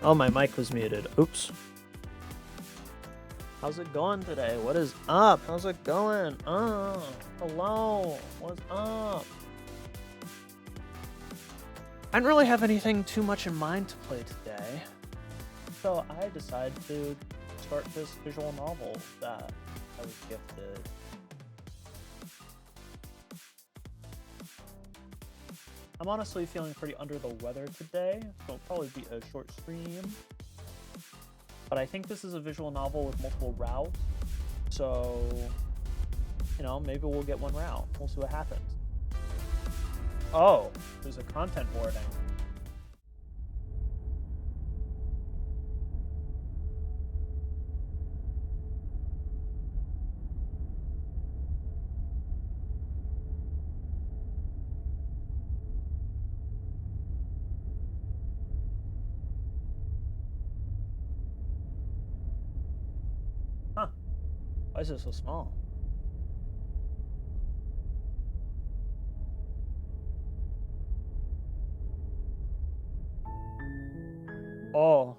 Oh, my mic was muted. Oops. How's it going today? What is up? How's it going? Hello. What's up? I didn't really have anything too much in mind to play today, so I decided to start this visual novel that I was gifted. I'm honestly feeling pretty under the weather today, so it'll probably be a short stream. But I think this is a visual novel with multiple routes, so, you know, maybe we'll get one route. We'll see what happens. Oh, there's a content warning. Huh. Why is it so small? Oh.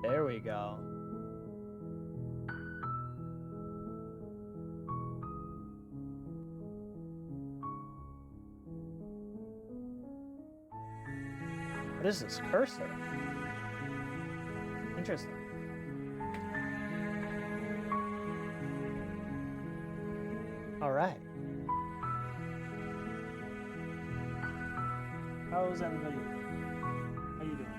There we go. What is this cursor? Interesting. All right. How's everybody? How you doing?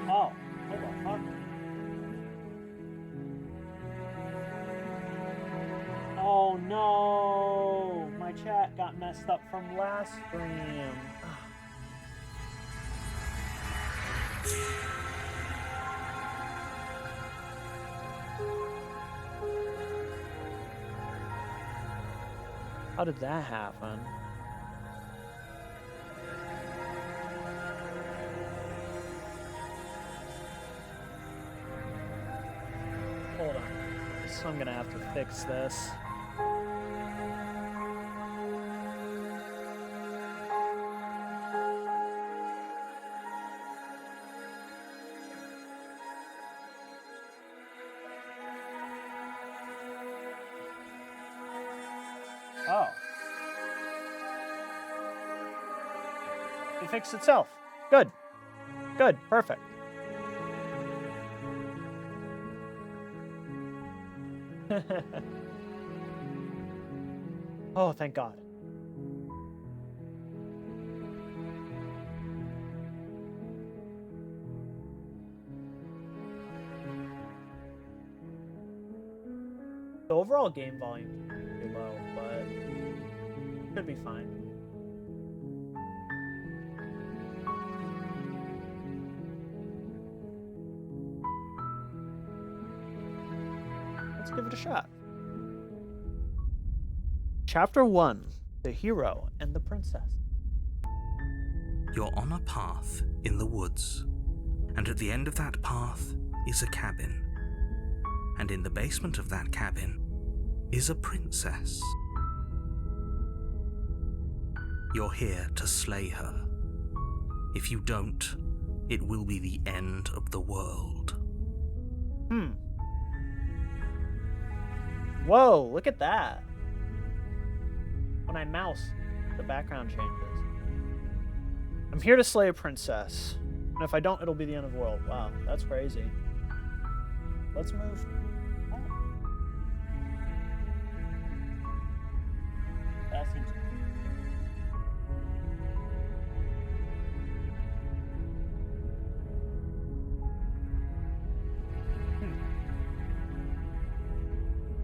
Oh, hold on. Huh? Oh no! My chat got messed up from last stream. How did that happen? Hold on. So I'm gonna have to fix this. Oh. It fixed itself. Good. Good. Perfect. Oh, thank God. The overall game volume is pretty low, but should be fine. Let's give it a shot. Chapter 1, The Hero and the Princess. You're on a path in the woods, and at the end of that path is a cabin. And in the basement of that cabin is a princess. You're here to slay her. If you don't, it will be the end of the world. Whoa, look at that. When I mouse, the background changes. I'm here to slay a princess. And if I don't, it'll be the end of the world. Wow, that's crazy. Let's move. That seems good.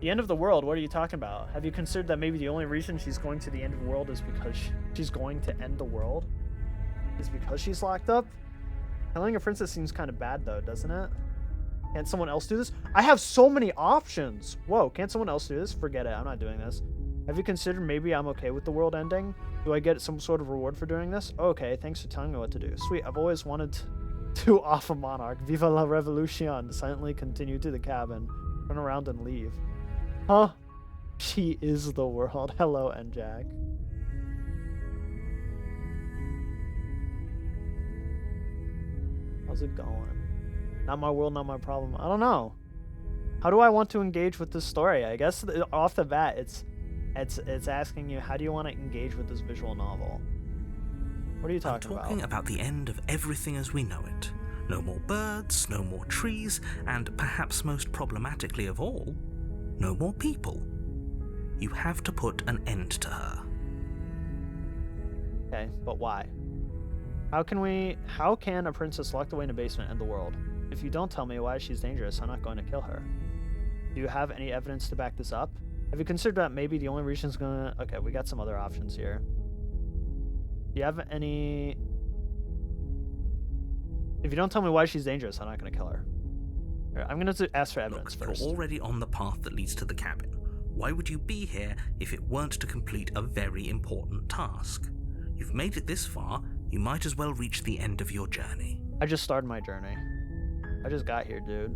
The end of the world? What are you talking about? Have you considered that maybe the only reason she's going to the end of the world is because she's going to end the world? Is because she's locked up? Killing a princess seems kind of bad though, doesn't it? Can't someone else do this? I have so many options. Whoa, can't someone else do this? Forget it, I'm not doing this. Have you considered maybe I'm okay with the world ending? Do I get some sort of reward for doing this? Okay, thanks for telling me what to do. Sweet, I've always wanted to off a monarch. Viva la revolution. Silently continue to the cabin. Turn around and leave. Huh? She is the world. Hello, N-Jack. How's it going? Not my world, not my problem. I don't know. How do I want to engage with this story? I guess off the bat, it's asking you, how do you want to engage with this visual novel? What are you talking about? I'm talking about the end of everything as we know it. No more birds, no more trees, and perhaps most problematically of all, no more people. You have to put an end to her. Okay, but why? How can a princess locked away in a basement end the world? If you don't tell me why she's dangerous, I'm not going to kill her. Do you have any evidence to back this up? Have you considered that maybe the only reason is gonna... Okay, we got some other options here. Do you have any... If you don't tell me why she's dangerous, I'm not gonna kill her. Right, I'm gonna ask for evidence first. You're already on the path that leads to the cabin. Why would you be here if it weren't to complete a very important task? You've made it this far, you might as well reach the end of your journey. I just started my journey. I just got here, dude.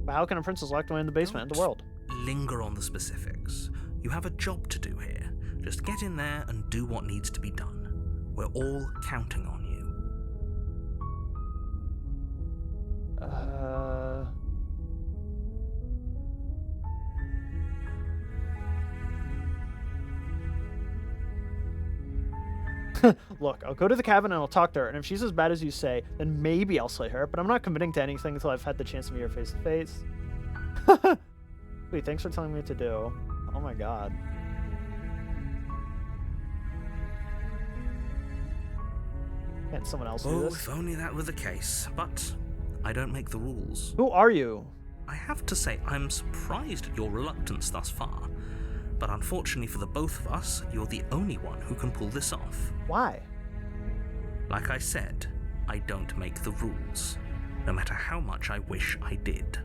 But how can a princess locked away in the basement end the world? Linger on the specifics. You have a job to do here. Just get in there and do what needs to be done. We're all counting on you. Look, I'll go to the cabin and I'll talk to her, and if she's as bad as you say, then maybe I'll slay her, but I'm not committing to anything until I've had the chance to meet her face to face. Wait, thanks for telling me what to do. Oh my god. Can't someone else do this? If only that were the case, but I don't make the rules. Who are you? I have to say, I'm surprised at your reluctance thus far. But unfortunately for the both of us, you're the only one who can pull this off. Why? Like I said, I don't make the rules, no matter how much I wish I did.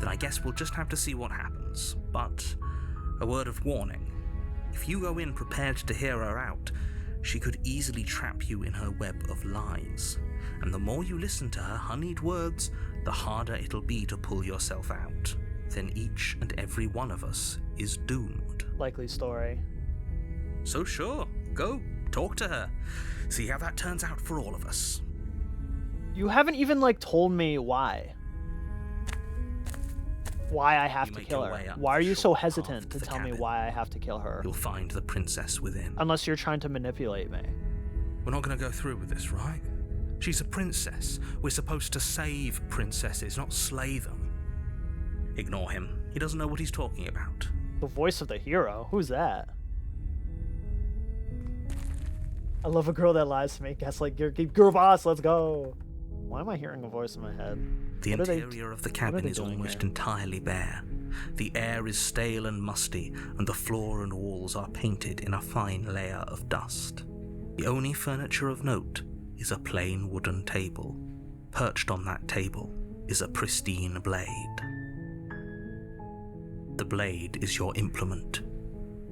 Then I guess we'll just have to see what happens. But a word of warning. If you go in prepared to hear her out, she could easily trap you in her web of lies. And the more you listen to her honeyed words, the harder it'll be to pull yourself out. Then each and every one of us is doomed. Likely story. So sure, go, talk to her. See how that turns out for all of us. You haven't even, told me why. Why I have to kill her. Why are you so hesitant to tell me why I have to kill her? You'll find the princess within. Unless you're trying to manipulate me. We're not going to go through with this, right? She's a princess. We're supposed to save princesses, not slay them. Ignore him. He doesn't know what he's talking about. The voice of the hero? Who's that? I love a girl that lies to me. Gaslight gear, keep girl boss, let's go. Why am I hearing a voice in my head? The interior of the cabin is almost entirely bare. The air is stale and musty, and the floor and walls are painted in a fine layer of dust. The only furniture of note is a plain wooden table. Perched on that table is a pristine blade. The blade is your implement.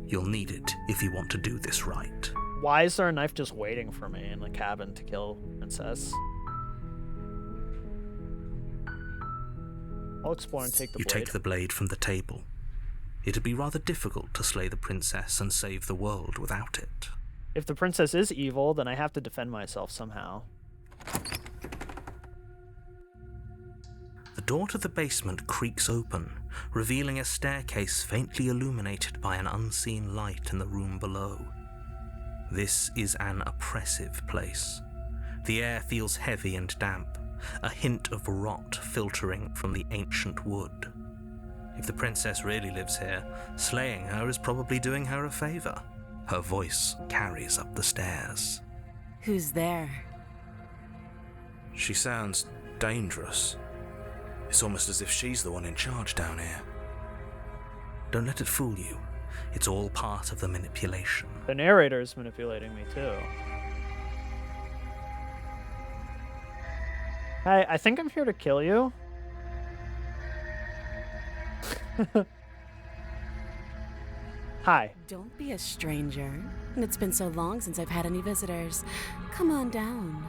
You'll need it if you want to do this right. Why is there a knife just waiting for me in the cabin to kill Princess? I'll explore and take the blade. You take the blade from the table. It'd be rather difficult to slay the princess and save the world without it. If the princess is evil, then I have to defend myself somehow. The door to the basement creaks open, revealing a staircase faintly illuminated by an unseen light in the room below. This is an oppressive place. The air feels heavy and damp, a hint of rot filtering from the ancient wood. If the princess really lives here, slaying her is probably doing her a favor. Her voice carries up the stairs. Who's there? She sounds dangerous. It's almost as if she's the one in charge down here. Don't let it fool you. It's all part of the manipulation. The narrator's manipulating me too. Hey, I think I'm here to kill you. Hi. Don't be a stranger. It's been so long since I've had any visitors. Come on down.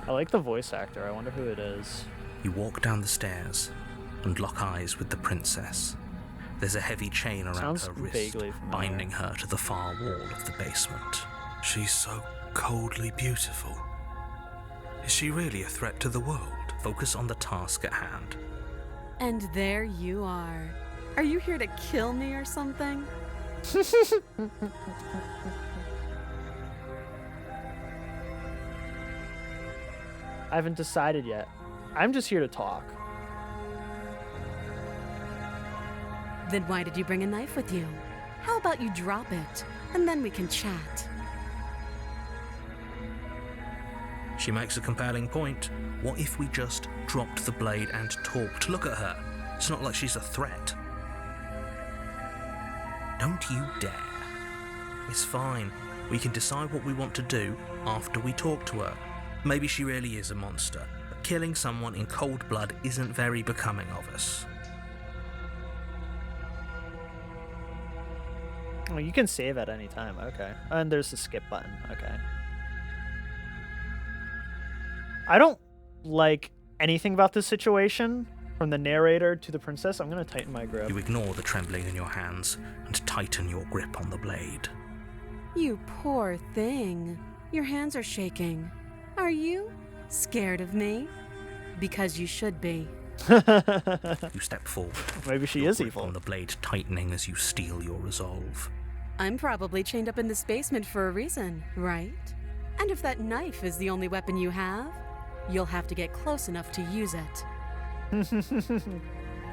I like the voice actor. I wonder who it is. You walk down the stairs and lock eyes with the princess. There's a heavy chain around Sounds her wrist, vaguely familiar. binding her to the far wall of the basement. She's so coldly beautiful. Is she really a threat to the world? Focus on the task at hand. And there you are. Are you here to kill me or something? I haven't decided yet. I'm just here to talk. Then why did you bring a knife with you? How about you drop it, and then we can chat. She makes a compelling point. What if we just dropped the blade and talked? Look at her. It's not like she's a threat. Don't you dare. It's fine. We can decide what we want to do after we talk to her. Maybe she really is a monster, but killing someone in cold blood isn't very becoming of us. Oh, you can save at any time. Okay. And there's the skip button. Okay. I don't like anything about this situation, from the narrator to the princess. I'm going to tighten my grip. You ignore the trembling in your hands and tighten your grip on the blade. You poor thing. Your hands are shaking. Are you scared of me? Because you should be. You step forward. Maybe she your is grip evil. on the blade tightening as you steel your resolve. I'm probably chained up in this basement for a reason, right? And if that knife is the only weapon you have, you'll have to get close enough to use it.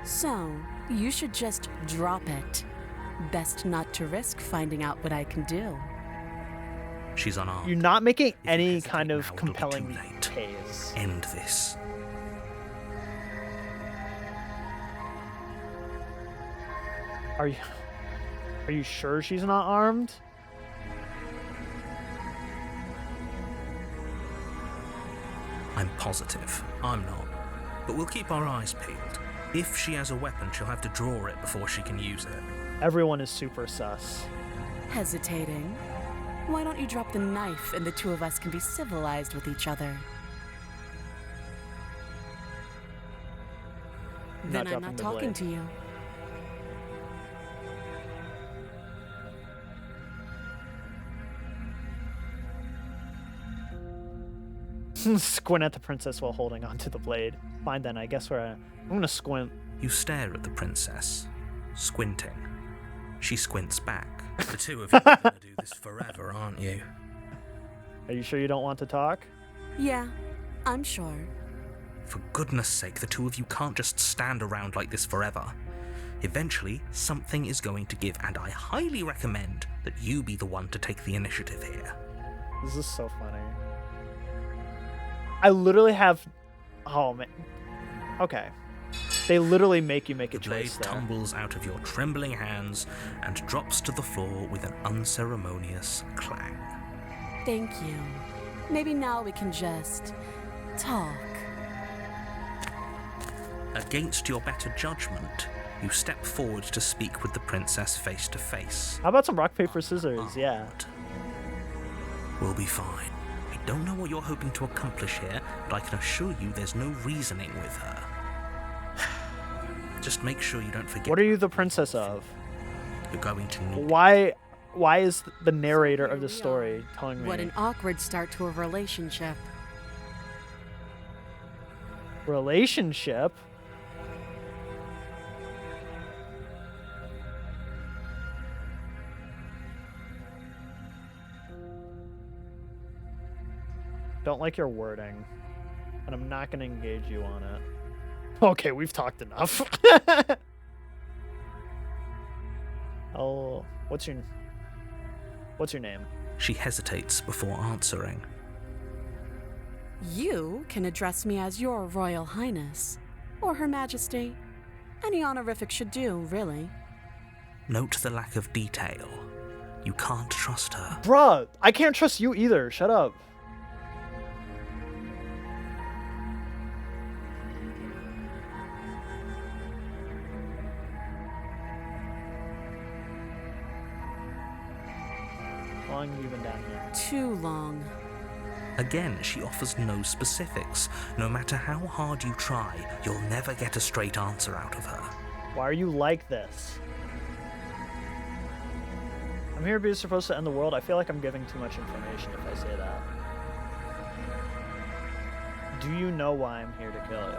So, you should just drop it. Best not to risk finding out what I can do. She's unarmed. You're not making If you any hesitate kind now, of it'll be compelling too late. case. End this. Are you sure she's not armed? I'm positive. I'm not. But we'll keep our eyes peeled. If she has a weapon, she'll have to draw it before she can use it. Everyone is super sus. Hesitating? Why don't you drop the knife and the two of us can be civilized with each other? Then I'm not talking to you. Squint at the princess while holding onto the blade. Fine then, I guess I'm gonna squint. You stare at the princess, squinting. She squints back. The two of you are gonna do this forever, aren't you? Are you sure you don't want to talk? Yeah, I'm sure. For goodness sake, the two of you can't just stand around like this forever. Eventually, something is going to give, and I highly recommend that you be the one to take the initiative here. This is so funny. I literally have... Oh, man. Okay. They literally make you make a The blade choice there. tumbles out of your trembling hands and drops to the floor with an unceremonious clang. Thank you. Maybe now we can just talk. Against your better judgment, you step forward to speak with the princess face to face. How about some rock, paper, scissors? Yeah. We'll be fine. I don't know what you're hoping to accomplish here, but I can assure you there's no reasoning with her. Just make sure you don't forget. What are you the princess of? You're going to need. Why is the narrator of the story telling me? What an awkward start to a relationship. Relationship? Don't like your wording, and I'm not going to engage you on it. Okay, we've talked enough. Oh, what's your name? She hesitates before answering. You can address me as Your Royal Highness, or Her Majesty. Any honorific should do, really. Note the lack of detail. You can't trust her. Bruh, I can't trust you either. Shut up. How long have you been down here? Too long. Again, she offers no specifics. No matter how hard you try, you'll never get a straight answer out of her. Why are you like this? I'm here because supposed to end the world. I feel like I'm giving too much information if I say that. Do you know why I'm here to kill you?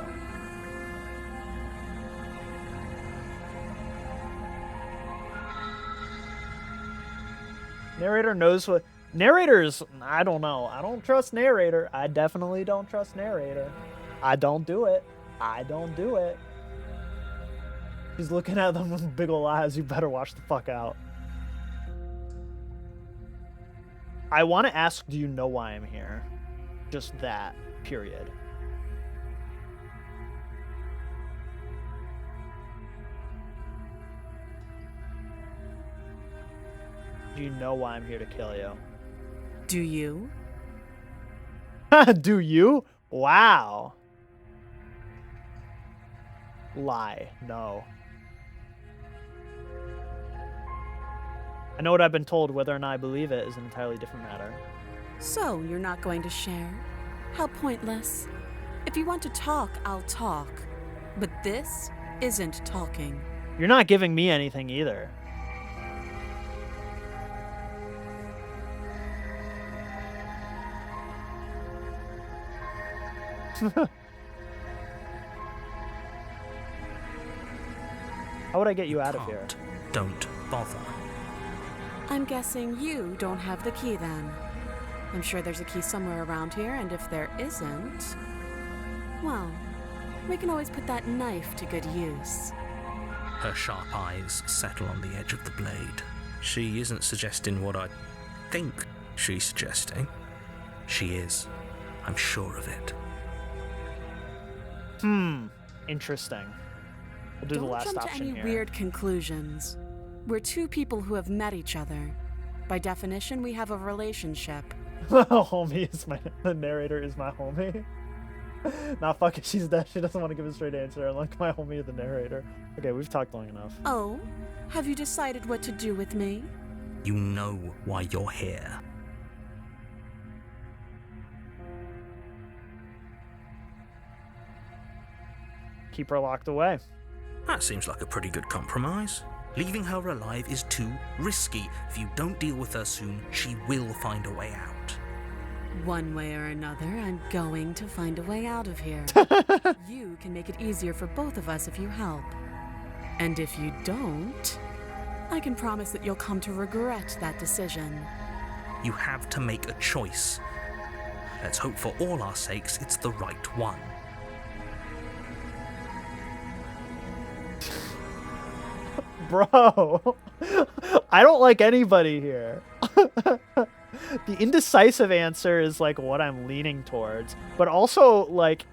Narrator knows what... Narrators, I don't know. I don't trust narrator. I definitely don't trust narrator. I don't do it. I don't do it. He's looking at them with big ol' eyes. You better watch the fuck out. I want to ask, do you know why I'm here? Just that, period. Do you know why I'm here to kill you? Do you? Do you? Wow. Lie. No. I know what I've been told. Whether or not I believe it is an entirely different matter. So, you're not going to share? How pointless. If you want to talk, I'll talk. But this isn't talking. You're not giving me anything either. How would I get you out of here? Can't. Don't bother. I'm guessing you don't have the key then. I'm sure there's a key somewhere around here, and if there isn't, well, we can always put that knife to good use. Her sharp eyes settle on the edge of the blade. She isn't suggesting what I think she's suggesting. She is. I'm sure of it. Interesting. We'll do Don't the last jump to option any here. weird conclusions. We're two people who have met each other. By definition, we have a relationship. Homie is the narrator is my homie. Nah, fuck it, she's dead. She doesn't want to give a straight answer. Unlike my homie, the narrator. Okay, we've talked long enough. Oh? Have you decided what to do with me? You know why you're here. Keep her locked away. That seems like a pretty good compromise. Leaving her alive is too risky. If you don't deal with her soon, she will find a way out. One way or another, I'm going to find a way out of here. You can make it easier for both of us if you help. And if you don't, I can promise that you'll come to regret that decision. You have to make a choice. Let's hope for all our sakes it's the right one. Bro, I don't like anybody here. The indecisive answer is like what I'm leaning towards, but also like,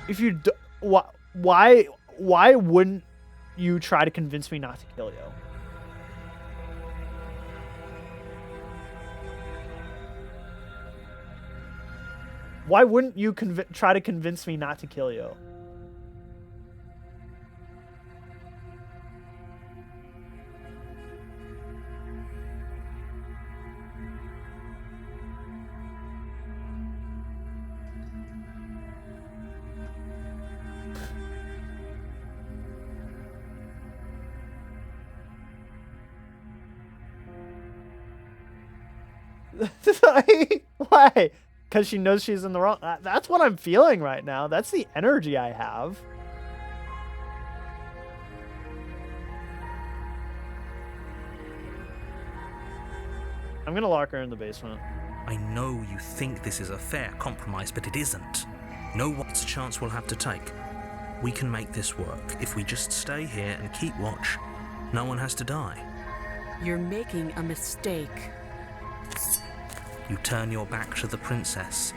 if you why wouldn't you try to convince me not to kill you? Why wouldn't you try to convince me not to kill you? Why? Because she knows she's in the wrong. That's what I'm feeling right now. That's the energy I have. I'm gonna lock her in the basement. I know you think this is a fair compromise, but it isn't. Know what's a chance we'll have to take. We can make this work. If we just stay here and keep watch, no one has to die. You're making a mistake. You turn your back to the princess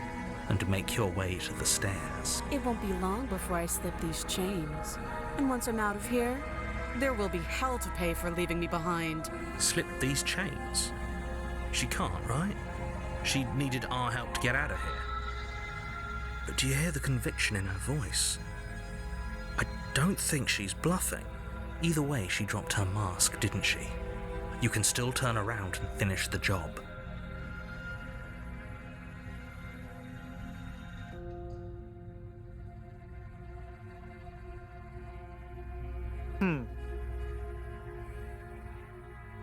and make your way to the stairs. It won't be long before I slip these chains. And once I'm out of here, there will be hell to pay for leaving me behind. Slip these chains? She can't, right? She needed our help to get out of here. But do you hear the conviction in her voice? I don't think she's bluffing. Either way, she dropped her mask, didn't she? You can still turn around and finish the job.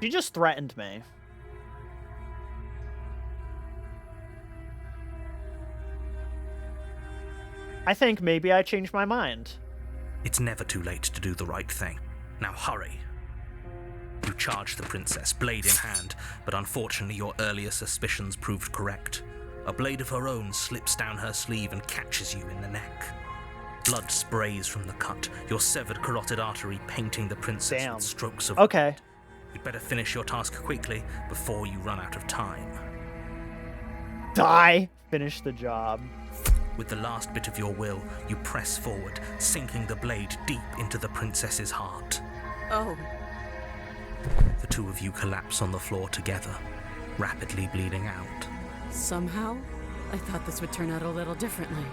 She just threatened me. I think maybe I changed my mind. It's never too late to do the right thing. Now hurry. You charge the princess, blade in hand, but unfortunately your earlier suspicions proved correct. A blade of her own slips down her sleeve and catches you in the neck. Blood sprays from the cut, your severed carotid artery painting the princess with strokes of Okay. red. You'd better finish your task quickly before you run out of time. Die! Finish the job. With the last bit of your will, you press forward, sinking the blade deep into the princess's heart. Oh, The two of you collapse on the floor together, rapidly bleeding out. somehow, I thought this would turn out a little differently.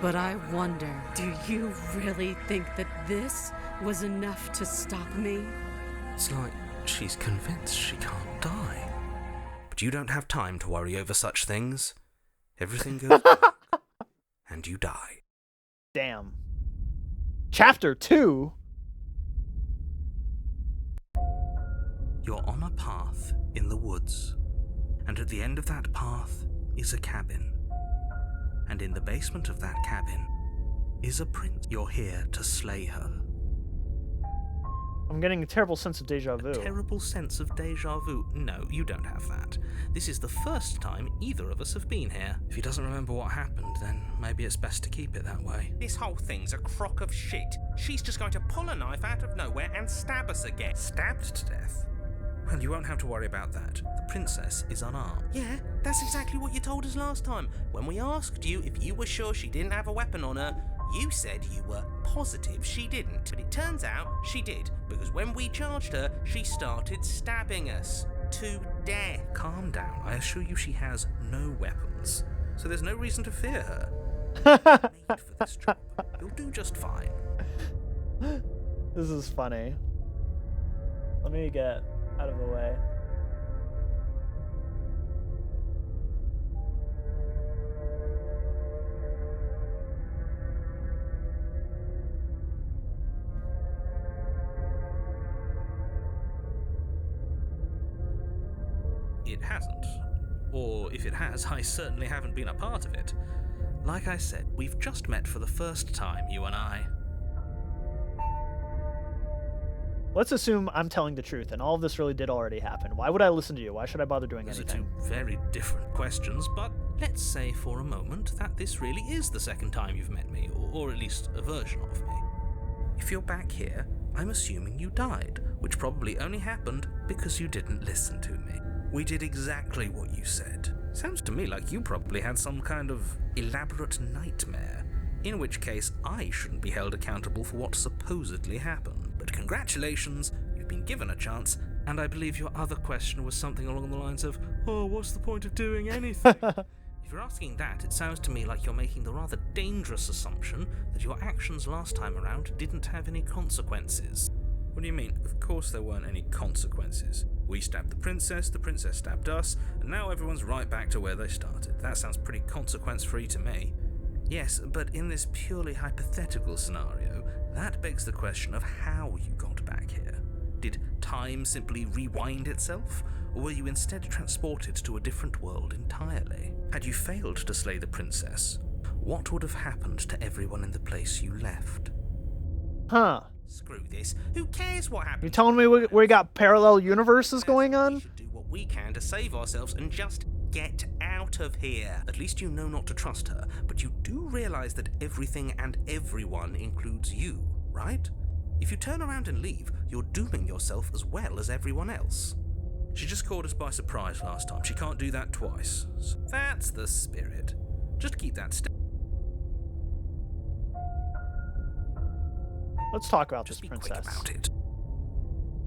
But I wonder, do you really think that this was enough to stop me? It's like she's convinced she can't die. But you don't have time to worry over such things. Everything goes wrong, and you die. Damn. Chapter 2? You're on a path in the woods, and at the end of that path is a cabin. And in the basement of that cabin is a prince. You're here to slay her. I'm getting a terrible sense of deja vu. Terrible sense of deja vu. No, you don't have that. This is the first time either of us have been here. If he doesn't remember what happened, then maybe it's best to keep it that way. This whole thing's a crock of shit. She's just going to pull a knife out of nowhere and stab us again. Stabbed to death? Well, you won't have to worry about that. The princess is unarmed. Yeah, that's exactly what you told us last time. When we asked you if you were sure she didn't have a weapon on her, you said you were positive she didn't. But it turns out she did, because when we charged her, she started stabbing us to death. Calm down. I assure you she has no weapons. So there's no reason to fear her. Made for this job. You'll do just fine. This is funny. Let me get out of the way. It hasn't. Or if it has, I certainly haven't been a part of it. Like I said, we've just met for the first time, you and I. Let's assume I'm telling the truth, and all of this really did already happen. Why would I listen to you? Why should I bother doing Those are anything? two very different questions, but let's say for a moment that this really is the second time you've met me, or at least a version of me. If you're back here, I'm assuming you died, which probably only happened because you didn't listen to me. We did exactly what you said. Sounds to me like you probably had some kind of elaborate nightmare, in which case I shouldn't be held accountable for what supposedly happened. But congratulations, you've been given a chance, and I believe your other question was something along the lines of, oh, what's the point of doing anything? If you're asking that, it sounds to me like you're making the rather dangerous assumption that your actions last time around didn't have any consequences. What do you mean? Of course there weren't any consequences. We stabbed the princess stabbed us, and now everyone's right back to where they started. That sounds pretty consequence-free to me. Yes, but in this purely hypothetical scenario, that begs the question of how you got back here. Did time simply rewind itself, or were you instead transported to a different world entirely? Had you failed to slay the princess, what would have happened to everyone in the place you left? Huh. Screw this. Who cares what happened? You telling me we got parallel universes going We on? should do what we can to save ourselves and just get out of here. At least you know not to trust her, but you do realize that everything and everyone includes you, right? If you turn around and leave, you're dooming yourself as well as everyone else. She just caught us by surprise last time. She can't do that twice. So that's the spirit. Just keep that step. Let's talk about Just this be quick princess. about it.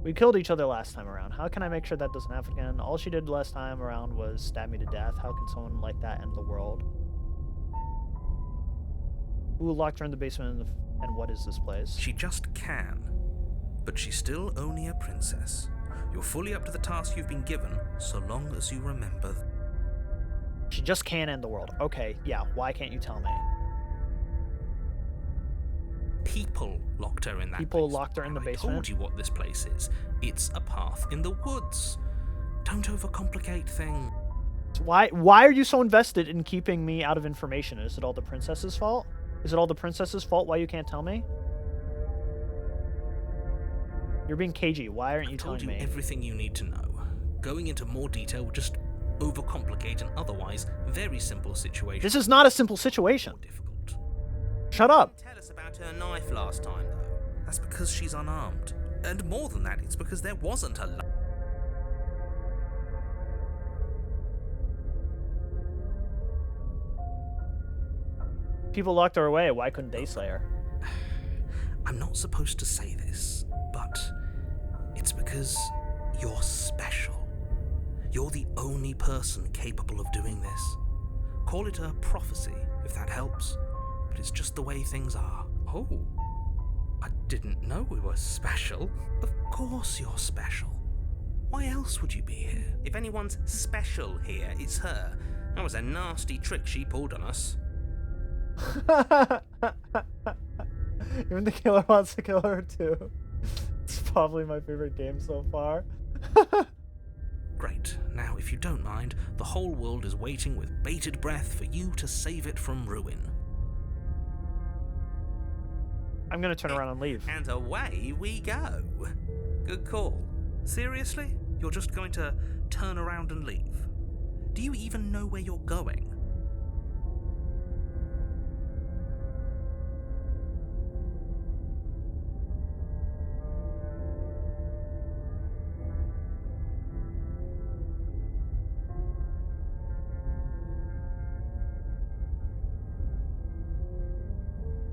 We killed each other last time around. How can I make sure that doesn't happen again? All she did last time around was stab me to death. How can someone like that end the world? Who locked her in the basement, and what is this place? She just can. But she's still only a princess. You're fully up to the task you've been given, so long as you remember. She just can't end the world. Okay, yeah, why can't you tell me? People locked her in that People basement. locked her in the I basement? told you what this place is. It's a path in the woods. Don't overcomplicate things. Why are you so invested in keeping me out of information? Is it all the princess's fault? Is it all the princess's fault why you can't tell me? You're being cagey. Why aren't you I've told telling you me? everything you need to know. Going into more detail would just overcomplicate an otherwise very simple situation. This is not a simple situation. More difficult. Shut up. Tell us about her knife last time, though. That's because she's unarmed. And more than that, it's because there wasn't a People locked her away. Why couldn't they slay her? I'm not supposed to say this, but it's because you're special. You're the only person capable of doing this. Call it a prophecy, if that helps, but it's just the way things are. Oh, I didn't know we were special. Of course you're special. Why else would you be here? If anyone's special here, it's her. That was a nasty trick she pulled on us. Even the killer wants to kill her too. It's probably my favorite game so far. Great. Now, if you don't mind, the whole world is waiting with bated breath for you to save it from ruin. I'm gonna turn around and leave. And away we go. Good call. Seriously? You're just going to turn around and leave? Do you even know where you're going?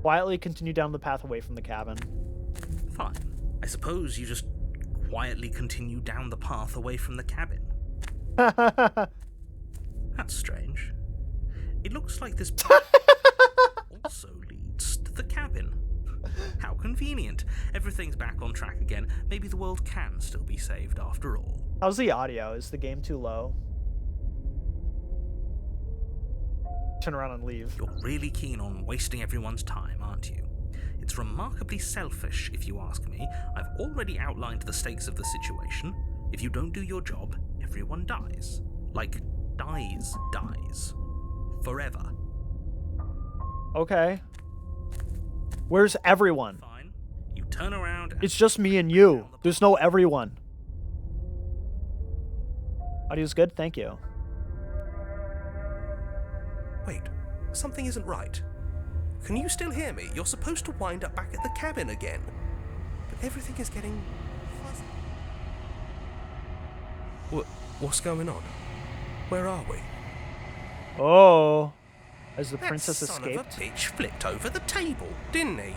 Quietly continue down the path away from the cabin. Fine. I suppose you just quietly continue down the path away from the cabin. That's strange. It looks like this also leads to the cabin. How convenient. Everything's back on track again. Maybe the world can still be saved after all. How's the audio? Is the game too low? Turn around and leave. You're really keen on wasting everyone's time, aren't you? It's remarkably selfish, if you ask me. I've already outlined the stakes of the situation. If you don't do your job, everyone dies. Like, dies. Forever. Okay. Where's everyone? Fine. You turn around and It's just me and you. There's no everyone. Audio's good? Thank you. Wait, something isn't right. Can you still hear me? You're supposed to wind up back at the cabin again. But everything is getting fuzzy. What's going on? Where are we? Oh. Has the That princess son escaped? of a bitch flipped over the table, didn't he?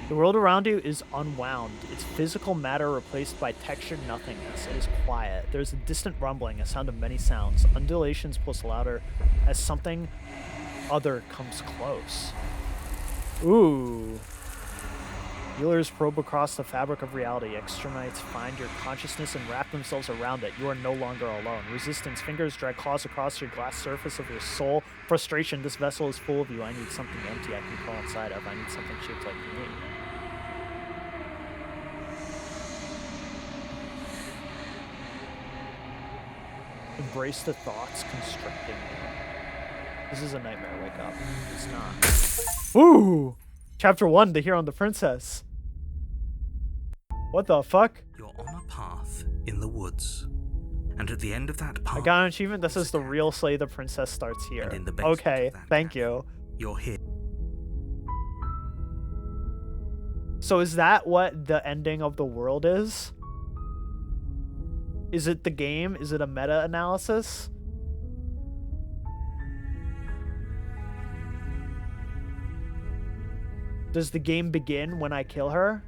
The world around you is unwound. Its physical matter replaced by textured nothingness. It is quiet. There is a distant rumbling, a sound of many sounds. Undulations pulse louder as something other comes close. Ooh. Healers probe across the fabric of reality. Extermites find your consciousness and wrap themselves around it. You are no longer alone. Resistance. Fingers drag claws across your glass surface of your soul. Frustration. This vessel is full of you. I need something empty I can crawl inside of. I need something shaped like me. Embrace the thoughts constricting you. This is a nightmare. Wake up. It's not. Ooh! Chapter 1, The Hero and the Princess. What the fuck? you're on a path in the woods. And at the end of that path, I got an achievement that says the real Slay the Princess starts here. And in the basement Okay, of that thank cabin. you. you're here. So is that what the ending of the world is? Is it the game? Is it a meta-analysis? Does the game begin when I kill her?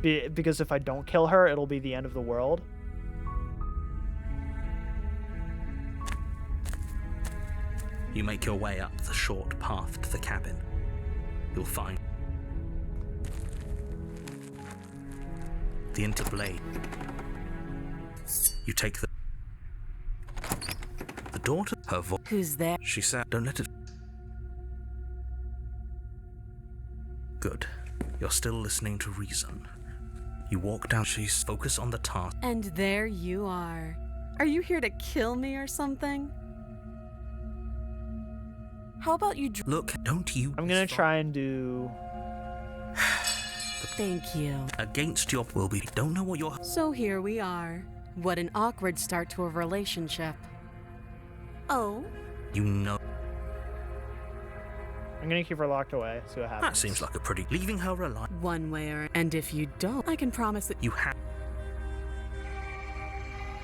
Because if I don't kill her, it'll be the end of the world. You make your way up the short path to the cabin. You'll find the interblade. You take the door to her voice. Who's there? She said, "Don't let it." Good. You're still listening to reason. You walk down. She's focus on the task. And there you are. Are you here to kill me or something? How about you Look, don't you? I'm gonna try and do... Thank you. Against your will be. Don't know what you're. So here we are. What an awkward start to a relationship. Oh? You know. I'm gonna keep her locked away, see what happens. That seems like a pretty. Leaving her alive. One way or... And if you don't, I can promise that You have.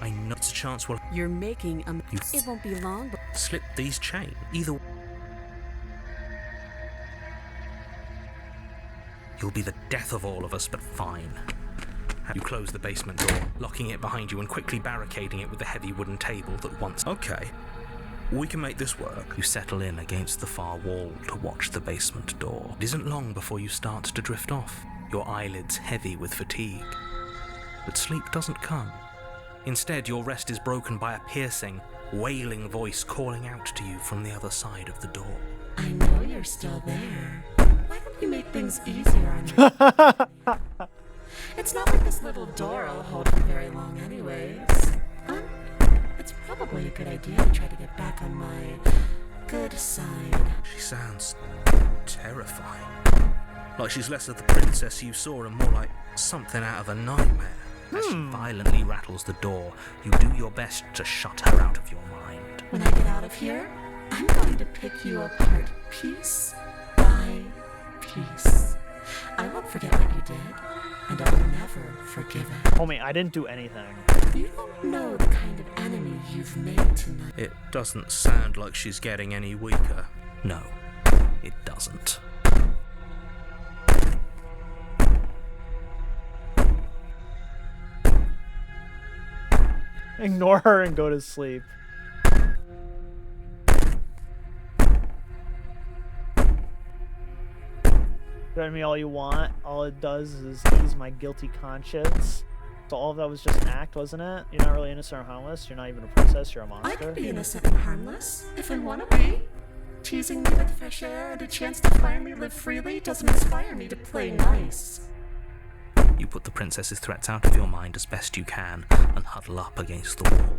I know it's a chance. Well, you're making a... You- It won't be long, but... slip these chains. Either. You'll be the death of all of us, but fine. You close the basement door, locking it behind you and quickly barricading it with a heavy wooden table that once... Okay, we can make this work. You settle in against the far wall to watch the basement door. It isn't long before you start to drift off, your eyelids heavy with fatigue. But sleep doesn't come. Instead, your rest is broken by a piercing, wailing voice calling out to you from the other side of the door. I know you're still there. Why don't you make things easier on me? It's not like this little door will hold you very long anyways. It's probably a good idea to try to get back on my good side. She sounds terrifying. Like she's less of the princess you saw and more like something out of a nightmare. As she violently rattles the door, you do your best to shut her out of your mind. When I get out of here, I'm going to pick you apart piece by piece. I won't forget what you did, and I will never forgive it. Homie, I didn't do anything. You don't know the kind of enemy you've made tonight. It doesn't sound like she's getting any weaker. No, it doesn't. Ignore her and go to sleep. Threaten me all you want. All it does is ease my guilty conscience. So all of that was just an act, wasn't it? You're not really innocent or harmless. You're not even a princess. You're a monster. I could be innocent and harmless if I want to be. Teasing me with fresh air and a chance to finally live freely doesn't inspire me to play nice. You put the princess's threats out of your mind as best you can and huddle up against the wall.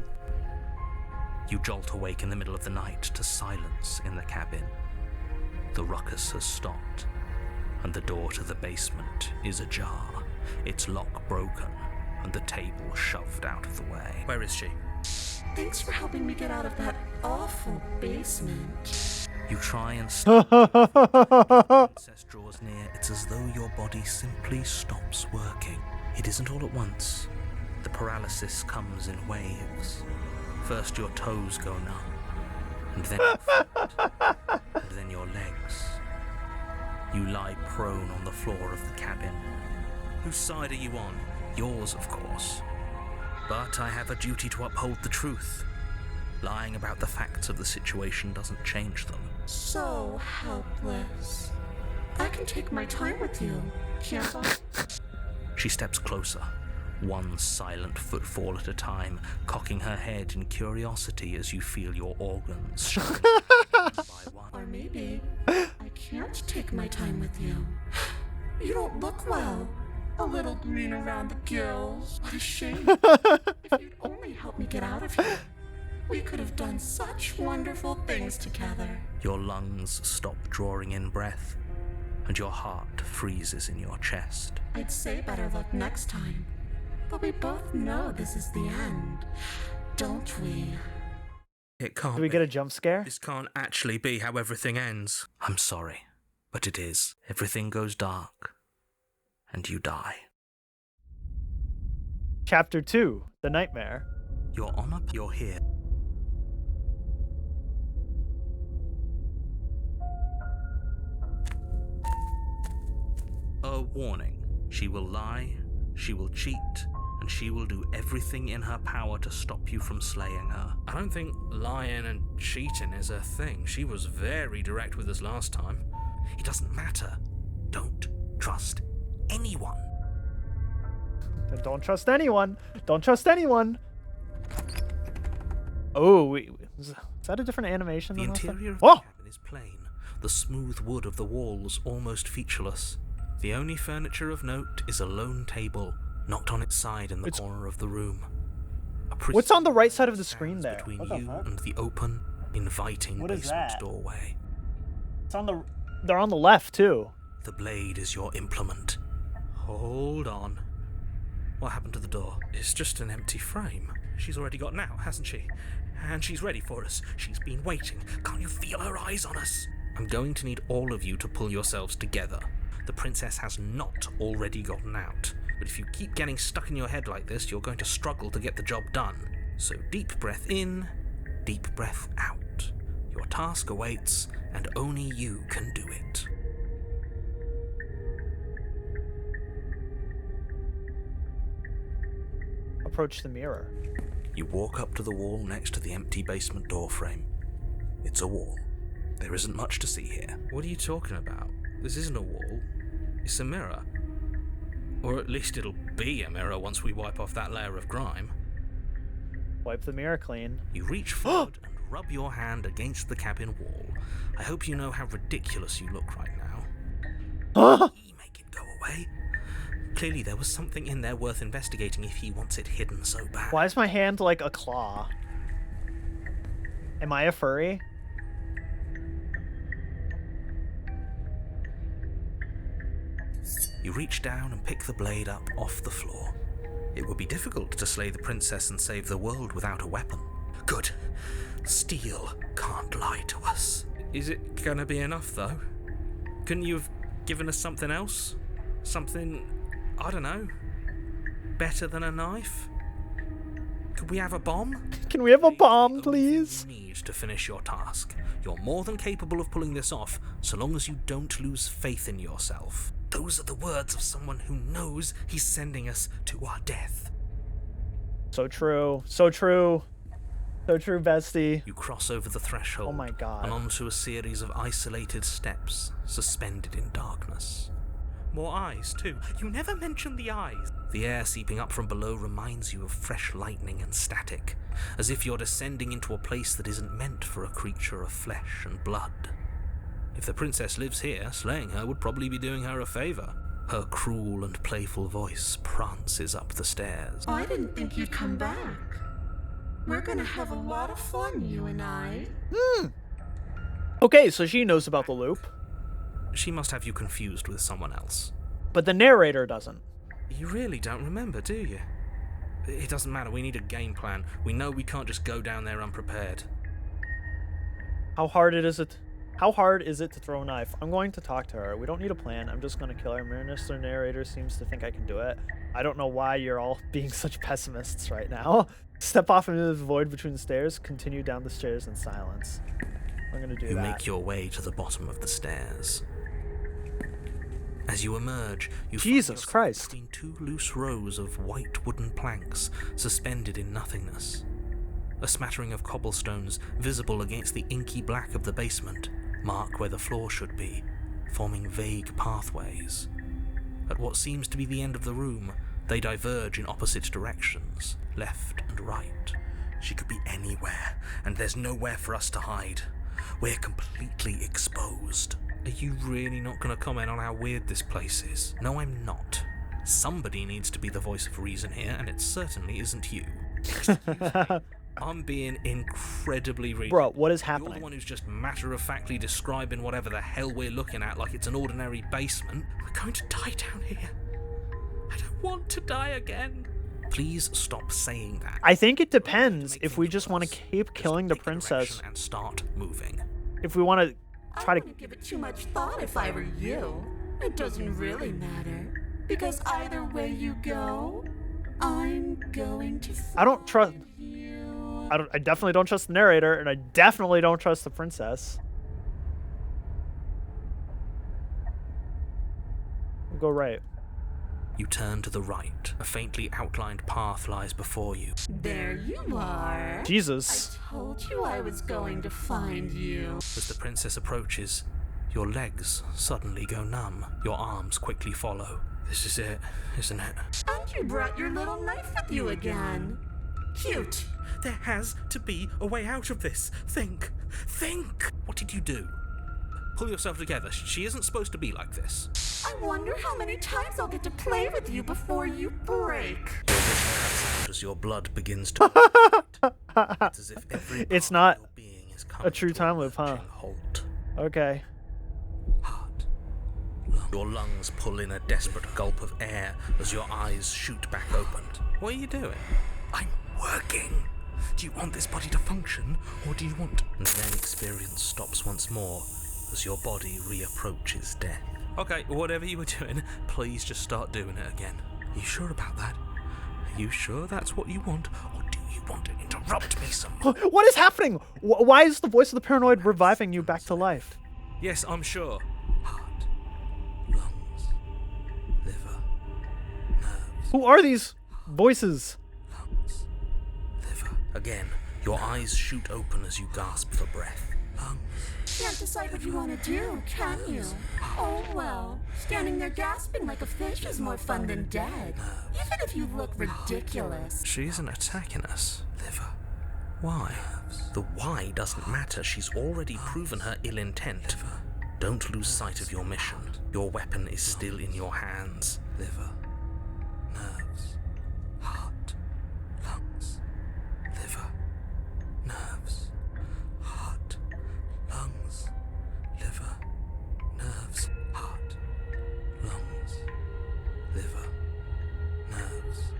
You jolt awake in the middle of the night to silence in the cabin. The ruckus has stopped, and the door to the basement is ajar, its lock broken, and the table shoved out of the way. Where is she? Thanks for helping me get out of that awful basement. You try and the princess draws near. It's as though your body simply stops working. It isn't all at once. The paralysis comes in waves. First your toes go numb, and then your feet, and then your legs. You lie prone on the floor of the cabin. Whose side are you on? Yours, of course. But I have a duty to uphold the truth. Lying about the facts of the situation doesn't change them. So helpless. I can take my time with you, can't I? She steps closer, one silent footfall at a time, cocking her head in curiosity as you feel your organs shine one by one. Or maybe I can't take my time with you. You don't look well. A little green around the gills. What a shame. If you'd only help me get out of here, we could have done such wonderful things together. Your lungs stop drawing in breath, and your heart freezes in your chest. I'd say better luck next time. But we both know this is the end, don't we? It can't Did we be. get a jump scare? This can't actually be how everything ends. I'm sorry, but it is. Everything goes dark, and you die. Chapter 2, The Nightmare. You're here. her warning. She will lie, she will cheat, and she will do everything in her power to stop you from slaying her. I don't think lying and cheating is her thing. She was very direct with us last time. It doesn't matter. Don't trust anyone. Then don't trust anyone. Don't trust anyone. Oh, is that a different animation? The than last time? interior of Oh! the cabin is plain, the smooth wood of the walls almost featureless. The only furniture of note is a lone table, knocked on its side in the corner of the room. What's on the right side of the screen there? Between What the you fuck? and the open, inviting What is basement that? doorway. It's on the. They're on the left too. The blade is your implement. Hold on. What happened to the door? It's just an empty frame. She's already got out, hasn't she? And she's ready for us. She's been waiting. Can't you feel her eyes on us? I'm going to need all of you to pull yourselves together. The princess has not already gotten out. But if you keep getting stuck in your head like this, you're going to struggle to get the job done. So deep breath in, deep breath out. Your task awaits, and only you can do it. Approach the mirror. You walk up to the wall next to the empty basement door frame. It's a wall. There isn't much to see here. What are you talking about? This isn't a wall. It's a mirror. Or at least it'll be a mirror once we wipe off that layer of grime. Wipe the mirror clean. You reach forward and rub your hand against the cabin wall. I hope you know how ridiculous you look right now. Make it go away. Clearly there was something in there worth investigating if he wants it hidden so bad. Why is my hand like a claw? Am I a furry? You reach down and pick the blade up off the floor. It would be difficult to slay the princess and save the world without a weapon. Good. Steel can't lie to us. Is it gonna be enough, though? Couldn't you have given us something else? Something, I don't know, better than a knife? Could we have a bomb? Can we have a bomb, The only thing please? You need to finish your task. You're more than capable of pulling this off, so long as you don't lose faith in yourself. Those are the words of someone who knows he's sending us to our death. So true. So true. So true, bestie. You cross over the threshold Oh my God. and onto a series of isolated steps, suspended in darkness. More eyes, too. You never mentioned the eyes. The air seeping up from below reminds you of fresh lightning and static, as if you're descending into a place that isn't meant for a creature of flesh and blood. If the princess lives here, slaying her would probably be doing her a favor. Her cruel and playful voice prances up the stairs. I didn't think you'd come back. We're gonna have a lot of fun, you and I. Okay, so she knows about the loop, She must have you confused with someone else. but the narrator doesn't. You really don't remember, do you? It doesn't matter, we need a game plan. We know we can't just go down there unprepared. How hard is it to throw a knife? I'm going to talk to her. We don't need a plan. I'm just going to kill her. Mr. Narrator seems to think I can do it. I don't know why you're all being such pessimists right now. Step off into the void between the stairs. Continue down the stairs in silence. I'm going to do You that. make your way to the bottom of the stairs. As you emerge, you Jesus find yourself Christ. between two loose rows of white wooden planks suspended in nothingness. A smattering of cobblestones visible against the inky black of the basement mark where the floor should be, forming vague pathways. At what seems to be the end of the room, they diverge in opposite directions, left and right. She could be anywhere, and there's nowhere for us to hide. We're completely exposed. Are you really not going to comment on how weird this place is? No, I'm not. Somebody needs to be the voice of reason here, and it certainly isn't you. I'm being incredibly reasonable. Bro, what is You're happening? the one who's just matter-of-factly describing whatever the hell we're looking at like it's an ordinary basement. We're going to die down here. I don't want to die again. Please stop saying that. I think it We're going to depends make if we things just want to worse. keep Just killing the take a direction princess. and start moving. If we want to try I to... wouldn't give it too much thought if I were you. It doesn't really matter. Because either way you go, I'm going to I don't trust... find you. I definitely don't trust the narrator, and I definitely don't trust the princess. We'll go right. You turn to the right. A faintly outlined path lies before you. There you are. Jesus. I told you I was going to find you. As the princess approaches, your legs suddenly go numb. Your arms quickly follow. This is it, isn't it? And you brought your little knife with you again. Cute. There has to be a way out of this. Think. What did you do? Pull yourself together. She isn't supposed to be like this. I wonder how many times I'll get to play with you before you break. Your vision cuts out as your blood begins to It's as if every It's part not of your being is coming a true to time loop, huh? lurching halt. Okay. Heart. Your lungs pull in a desperate gulp of air as your eyes shoot back open. What are you doing? I'm working. Do you want this body to function, or do you want... And then experience stops once more as your body reapproaches death. Okay, whatever you were doing, please just start doing it again. Are you sure about that? Are you sure that's what you want, or do you want to interrupt me some more? What is happening? Why is the voice of the paranoid reviving you back to life? Yes, I'm sure. Heart, lungs, liver, nerves. Who are these voices? Lungs, liver. Again, your eyes shoot open as you gasp for breath. Lungs. Can't decide what you want to do, can you? Oh well, standing there gasping like a fish is more fun than dead. Even if you look ridiculous. She isn't attacking us. Liver. Why? The why doesn't matter. She's already proven her ill intent. Don't lose sight of your mission. Your weapon is still in your hands. Liver. Nerves. Heart. Lungs. Liver. Nerves. Heart. Lungs. Liver. Nerves. Heart. Lungs. Liver. Nerves.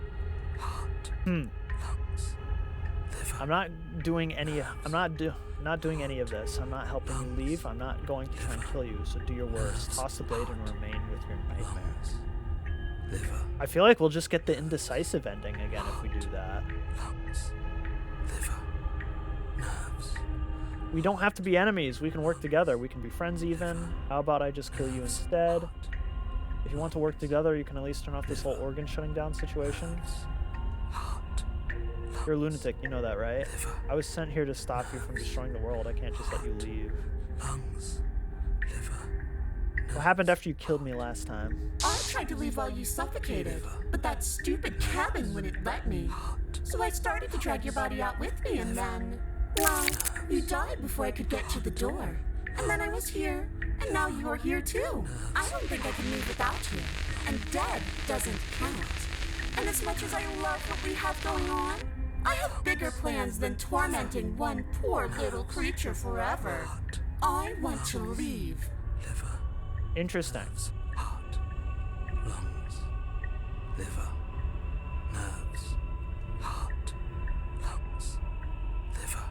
Heart. Lungs. Liver. I'm not doing any. Not doing any of this. I'm not helping you leave. I'm not going to try and kill you. So do your worst. Toss the blade and remain with your nightmares. Liver. I feel like we'll just get the indecisive ending again if we do that. Lungs. Liver. Nerves. We don't have to be enemies. We can work together. We can be friends even. How about I just kill you instead? If you want to work together, you can at least turn off this whole organ shutting down situation. Heart. You're a lunatic, you know that, right? Liver. I was sent here to stop you from destroying the world. I can't just let you leave. Lungs. Liver. What happened after you killed me last time? I tried to leave while you suffocated, but that stupid cabin wouldn't let me. So I started to drag your body out with me, and then, well, you died before I could get to the door. And then I was here, and now you're here too. I don't think I can leave without you. And dead doesn't count. And as much as I love what we have going on, I have bigger plans than tormenting one poor little creature forever. I want to leave. Liver. Interesting. Heart. Lungs. Liver. Nerves. Heart. Lungs. Liver.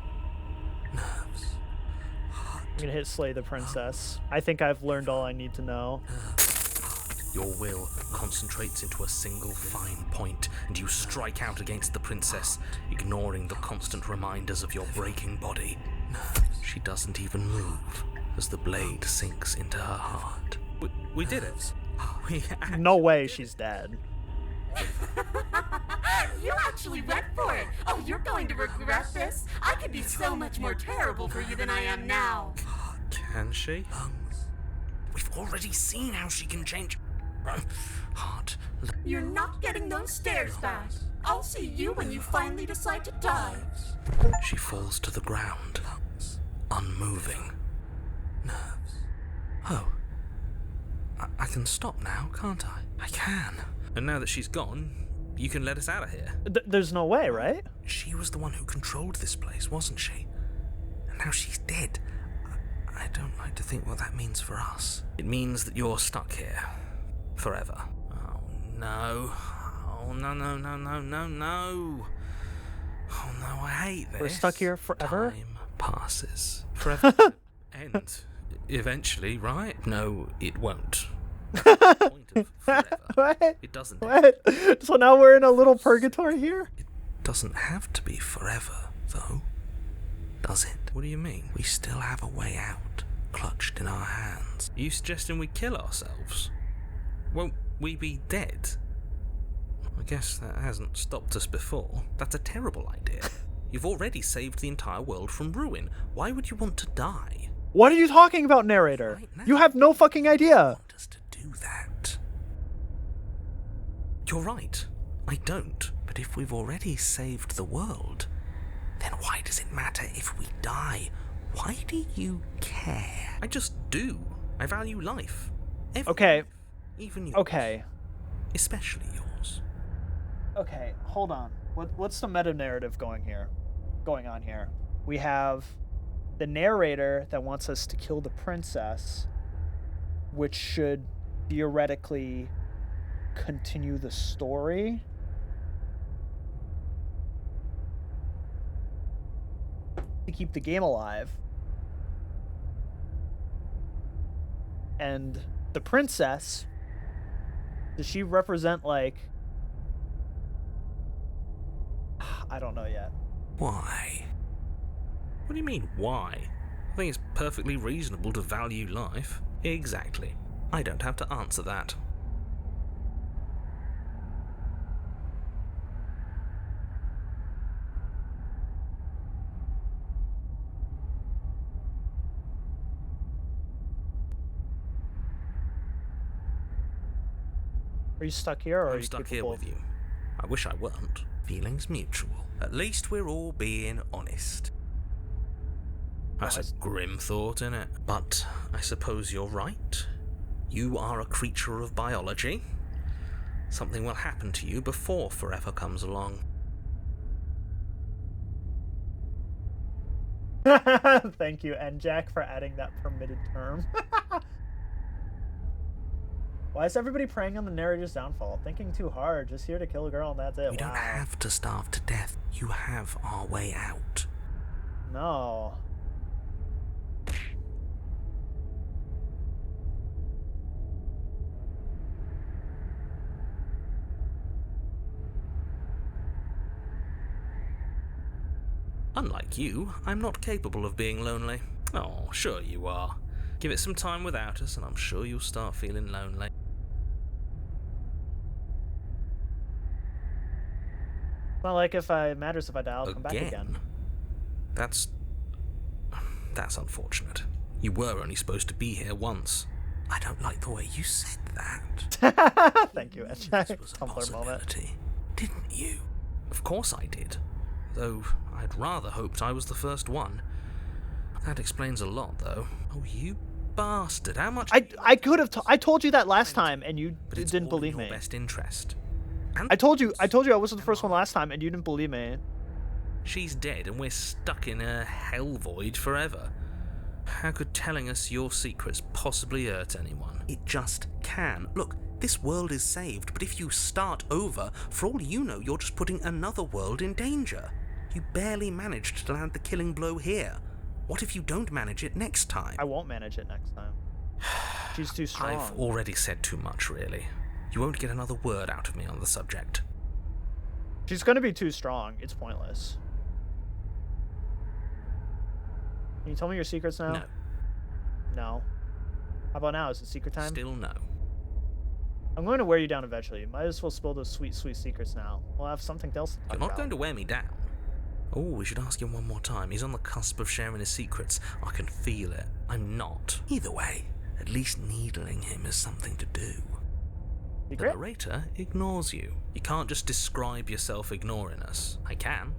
Nerves. Heart. I'm gonna hit Slay the Princess. I think I've learned all I need to know. Your will concentrates into a single fine point, and you strike out against the princess, ignoring the constant reminders of your breaking body. She doesn't even move as the blade sinks into her heart. We did it. No way she's dead. You actually went for it. Oh, you're going to regret this. I could be so much more terrible for you than I am now. Can she? We've already seen how she can change. Heart. You're not getting those stairs back. I'll see you when you finally decide to die. She falls to the ground, unmoving. Nerves. Oh. I can stop now, can't I? I can. And now that she's gone, you can let us out of here. There's no way, right? She was the one who controlled this place, wasn't she? And now she's dead. I don't like to think what that means for us. It means that you're stuck here. Forever. Oh, no. Oh, no. Oh, no, I hate this. We're stuck here forever? Time passes. Forever. End. Eventually, right? No, it won't. The point of forever. What? It doesn't. What? So now we're in a little purgatory here? It doesn't have to be forever, though. Does it? What do you mean? We still have a way out, clutched in our hands. You suggesting we kill ourselves? won't we be dead? I guess that hasn't stopped us before. That's a terrible idea. You've already saved the entire world from ruin. Why would you want to die? What are you talking about, narrator? Right now. You have no fucking idea. Want us to do that? You're right. I don't. But if we've already saved the world, then why does it matter if we die? Why do you care? I just do. I value life. Every Okay. life. Even yours. Okay. Especially yours. Okay, hold on. What's the meta narrative going on here? We have the narrator that wants us to kill the princess, which should theoretically continue the story. To keep the game alive. And the princess, does she represent, like... I don't know yet. Why? What do you mean, why? I think it's perfectly reasonable to value life. Exactly. I don't have to answer that. Are you stuck here, or are I'm you stuck here capable with of- you. I wish I weren't. Feelings mutual. At least we're all being honest. That's a grim thought, innit? But I suppose you're right. You are a creature of biology. Something will happen to you before forever comes along. Thank you, Jack, for adding that permitted term. Why is everybody preying on the narrator's downfall? Thinking too hard, just here to kill a girl and that's it. We don't have to starve to death. You have our way out. No. Unlike you, I'm not capable of being lonely. Oh, sure you are. Give it some time without us, and I'm sure you'll start feeling lonely. It's not like if it matters if I die, I'll come back again. That's unfortunate. You were only supposed to be here once. I don't like the way you said that. Thank you, This Jack. was a Tumblr moment. possibility, didn't you? Of course I did. Though I'd rather hoped I was the first one. That explains a lot, though. Oh, you bastard! How much? I could have. I told you that last time, and you But it's didn't all in believe your me. best interest. And I told you I wasn't the first one last time, and you didn't believe me. she's dead, and we're stuck in a hell void forever. How could telling us your secrets possibly hurt anyone? It just can. Look, this world is saved, but if you start over, for all you know, you're just putting another world in danger. You barely managed to land the killing blow here. What if you don't manage it next time? I won't manage it next time. She's too strong. I've already said too much, really. You won't get another word out of me on the subject. She's gonna be too strong. It's pointless. Can you tell me your secrets now? No. No. How about now? Is it secret time? Still no. I'm going to wear you down eventually. Might as well spill those sweet, sweet secrets now. We'll have something else to talk You're not about. going to wear me down. Oh, we should ask him one more time. He's on the cusp of sharing his secrets. I can feel it. I'm not. Either way, at least needling him is something to do. The Secret? narrator ignores you. You can't just describe yourself ignoring us. I can.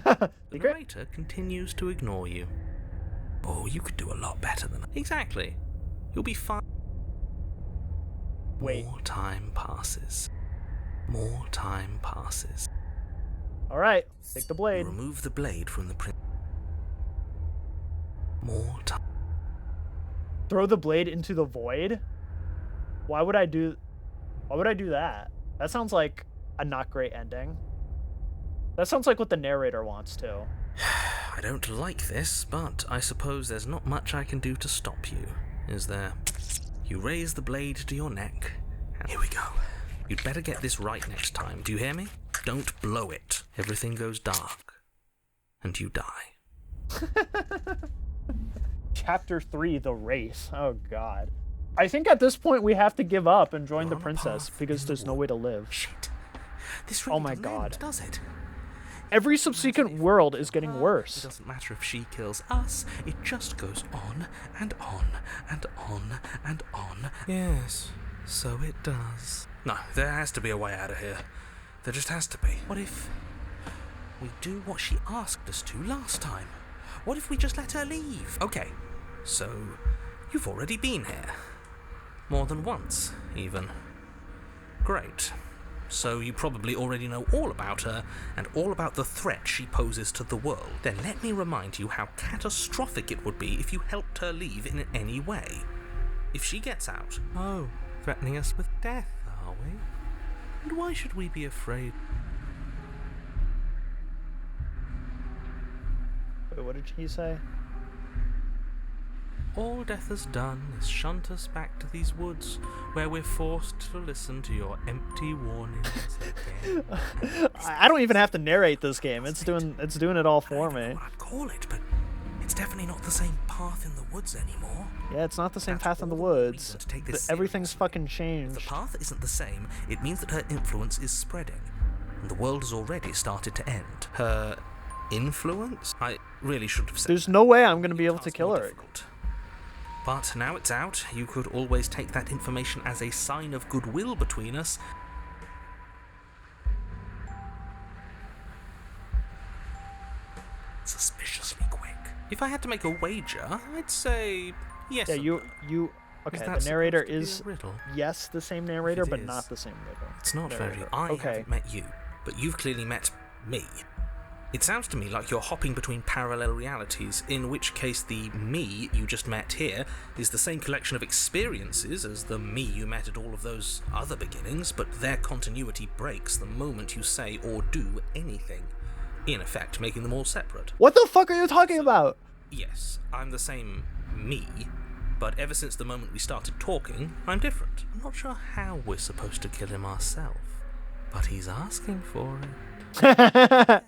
The Secret? narrator continues to ignore you. Oh, you could do a lot better than that. Exactly. You'll be fine. Wait. More time passes. More time passes. All right. Take the You blade. remove the blade from the print. More time. Throw the blade into the void? Why would I do that? That sounds like a not great ending. That sounds like what the narrator wants to. I don't like this, but I suppose there's not much I can do to stop you, is there? You raise the blade to your neck, and Here we go. you'd better get this right next time. Do you hear me? Don't blow it. Everything goes dark, and you die. Chapter 3, The Race. Oh, God. I think at this point we have to give up and join You're the on a princess path because in the there's no way to live. Shit. This Oh really my doesn't God. end, does it? Every subsequent world is getting It worse. doesn't matter if she kills us, it just goes on and on and on and on. Yes, so it does. No, there has to be a way out of here. There just has to be. What if we do what she asked us to last time? What if we just let her leave? Okay, so you've already been here. More than once, even. Great. So you probably already know all about her and all about the threat she poses to the world. Then let me remind you how catastrophic it would be if you helped her leave in any way. If she gets out, Oh, threatening us with death, are we? And why should we be afraid? Wait, what did he say? all death has done is shunt us back to these woods, where we're forced to listen to your empty warnings again. I don't even have to narrate this game. It's doing it all for I don't know me. what I'd call it, but it's definitely not the same path in the woods anymore. Yeah, it's not the same That's path in the all the more woods. reason to take But this everything's seriously. fucking If the changed. path isn't the same, it means that her influence is spreading, and the world has already started to end. Her influence? I really should have said There's that. no way I'm gonna be able to Task kill more her. difficult. But now it's out, you could always take that information as a sign of goodwill between us. Suspiciously quick. If I had to make a wager, I'd say yes. Yeah, and you. no. Okay, Is that the narrator supposed to be is a riddle? yes the same narrator, it but is, not the same riddle. It's not very. narrator. I Okay. haven't met you, but you've clearly met me. It sounds to me like you're hopping between parallel realities, in which case the me you just met here is the same collection of experiences as the me you met at all of those other beginnings, but their continuity breaks the moment you say or do anything, in effect making them all separate. What the fuck are you talking about? Yes, I'm the same me, but ever since the moment we started talking, I'm different. I'm not sure how we're supposed to kill him ourselves, but he's asking for it.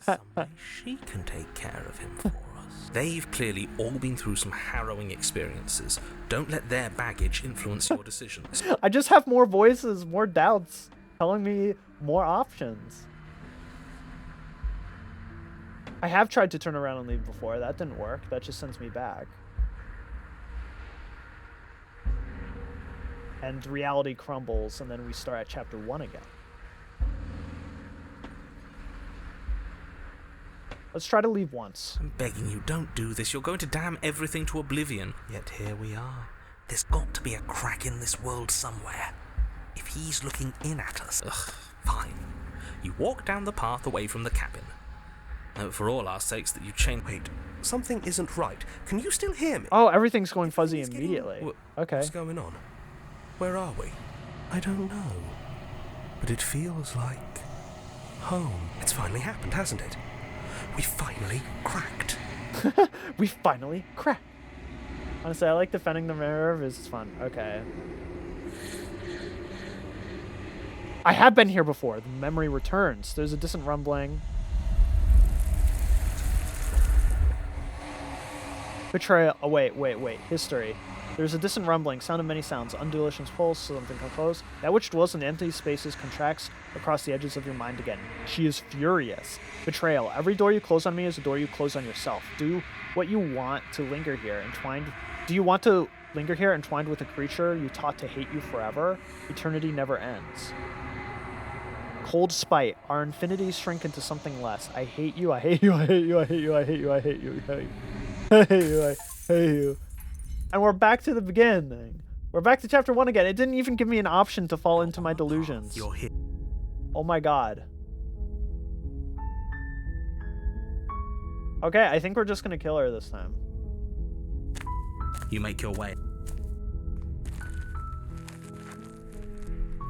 Some way she can take care of him for us. They've clearly all been through some harrowing experiences. Don't let their baggage influence your decisions. I just have more voices, more doubts, telling me more options. I have tried to turn around and leave before. That didn't work. That just sends me back. And reality crumbles, and then we start at chapter 1 again. Let's try to leave once. I'm begging you, don't do this. You're going to damn everything to oblivion. Yet here we are. There's got to be a crack in this world somewhere. If he's looking in at us. Ugh, fine. You walk down the path away from the cabin. For all our sakes that you change. Wait, something isn't right. Can you still hear me? Oh, everything's going fuzzy Everything's immediately. Okay. What's going on? Where are we? I don't know. But it feels like home. It's finally happened, hasn't it? We finally cracked. We finally cracked. Honestly, I like defending the mirror. It's fun. Okay. I have been here before. The memory returns. There's a distant rumbling. Betrayal. Oh, wait. History. There's a distant rumbling, sound of many sounds, undulations pulse, something come close. That which dwells in empty spaces contracts across the edges of your mind again. She is furious. Betrayal. Every door you close on me is a door you close on yourself. Do what you want to linger here, entwined. Do you want to linger here, entwined with a creature you taught to hate you forever? Eternity never ends. Cold spite. Our infinities shrink into something less. I hate you, I hate you, I hate you, I hate you, I hate you, I hate you, I hate you, I hate you, I hate you. And we're back to the beginning. We're back to chapter 1 again. It didn't even give me an option to fall into my delusions. You're here. Oh my god. Okay, I think we're just gonna kill her this time. You make your way.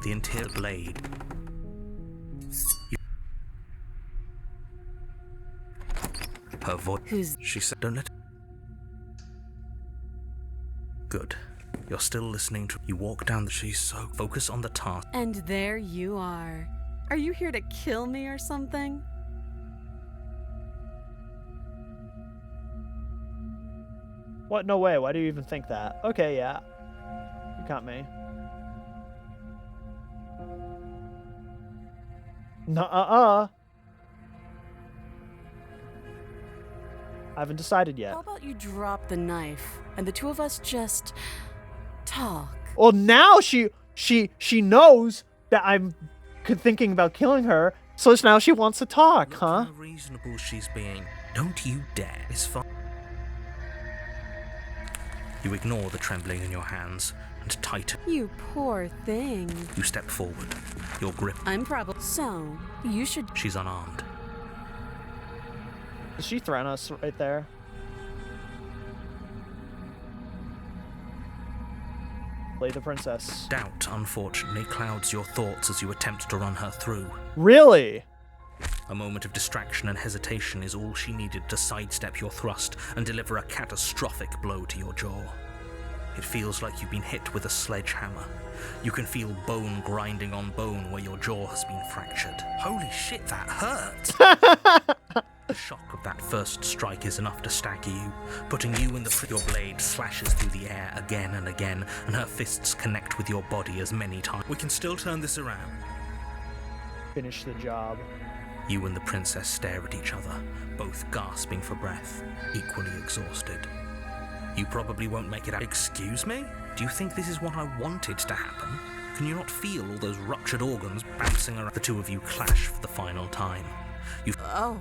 The interior blade. Her voice. Who's She said, don't let. Good. You're still listening to. You walk down the. She's so. Focus on the task. and there you are. Are you here to kill me or something? What? No way. Why do you even think that? Okay, yeah. at me. Nuh-uh. I haven't decided yet. How about you drop the knife and the two of us just talk? Well, now she knows that I'm thinking about killing her, so now she wants to talk, Look huh? how reasonable she's being. Don't you dare. It's fine. You ignore the trembling in your hands and tighten. You poor thing. You step forward. Your grip. I'm probably... So, you should... She's unarmed. Does she threaten us right there? Play the princess. Doubt, unfortunately, clouds your thoughts as you attempt to run her through. Really? A moment of distraction and hesitation is all she needed to sidestep your thrust and deliver a catastrophic blow to your jaw. It feels like you've been hit with a sledgehammer. You can feel bone grinding on bone where your jaw has been fractured. Holy shit, that hurt! The shock of that first strike is enough to stagger you, putting you in the... Your blade slashes through the air again and again, and her fists connect with your body as many times. We can still turn this around. Finish the job. You and the princess stare at each other, both gasping for breath, equally exhausted. You probably won't make it out. Excuse me? Do you think this is what I wanted to happen? Can you not feel all those ruptured organs bouncing around? The two of you clash for the final time. Oh,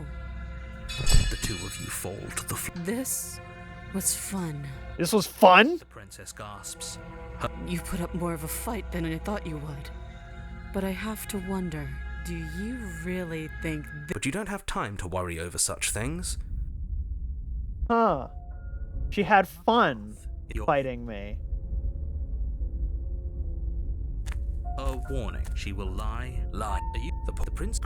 The two of you fall to the floor. this was fun. This was fun? The princess gasps. You put up more of a fight than I thought you would. But I have to wonder, do you really think But you don't have time to worry over such things. Huh. She had fun You're fighting me. a warning. She will lie. Are you the prince?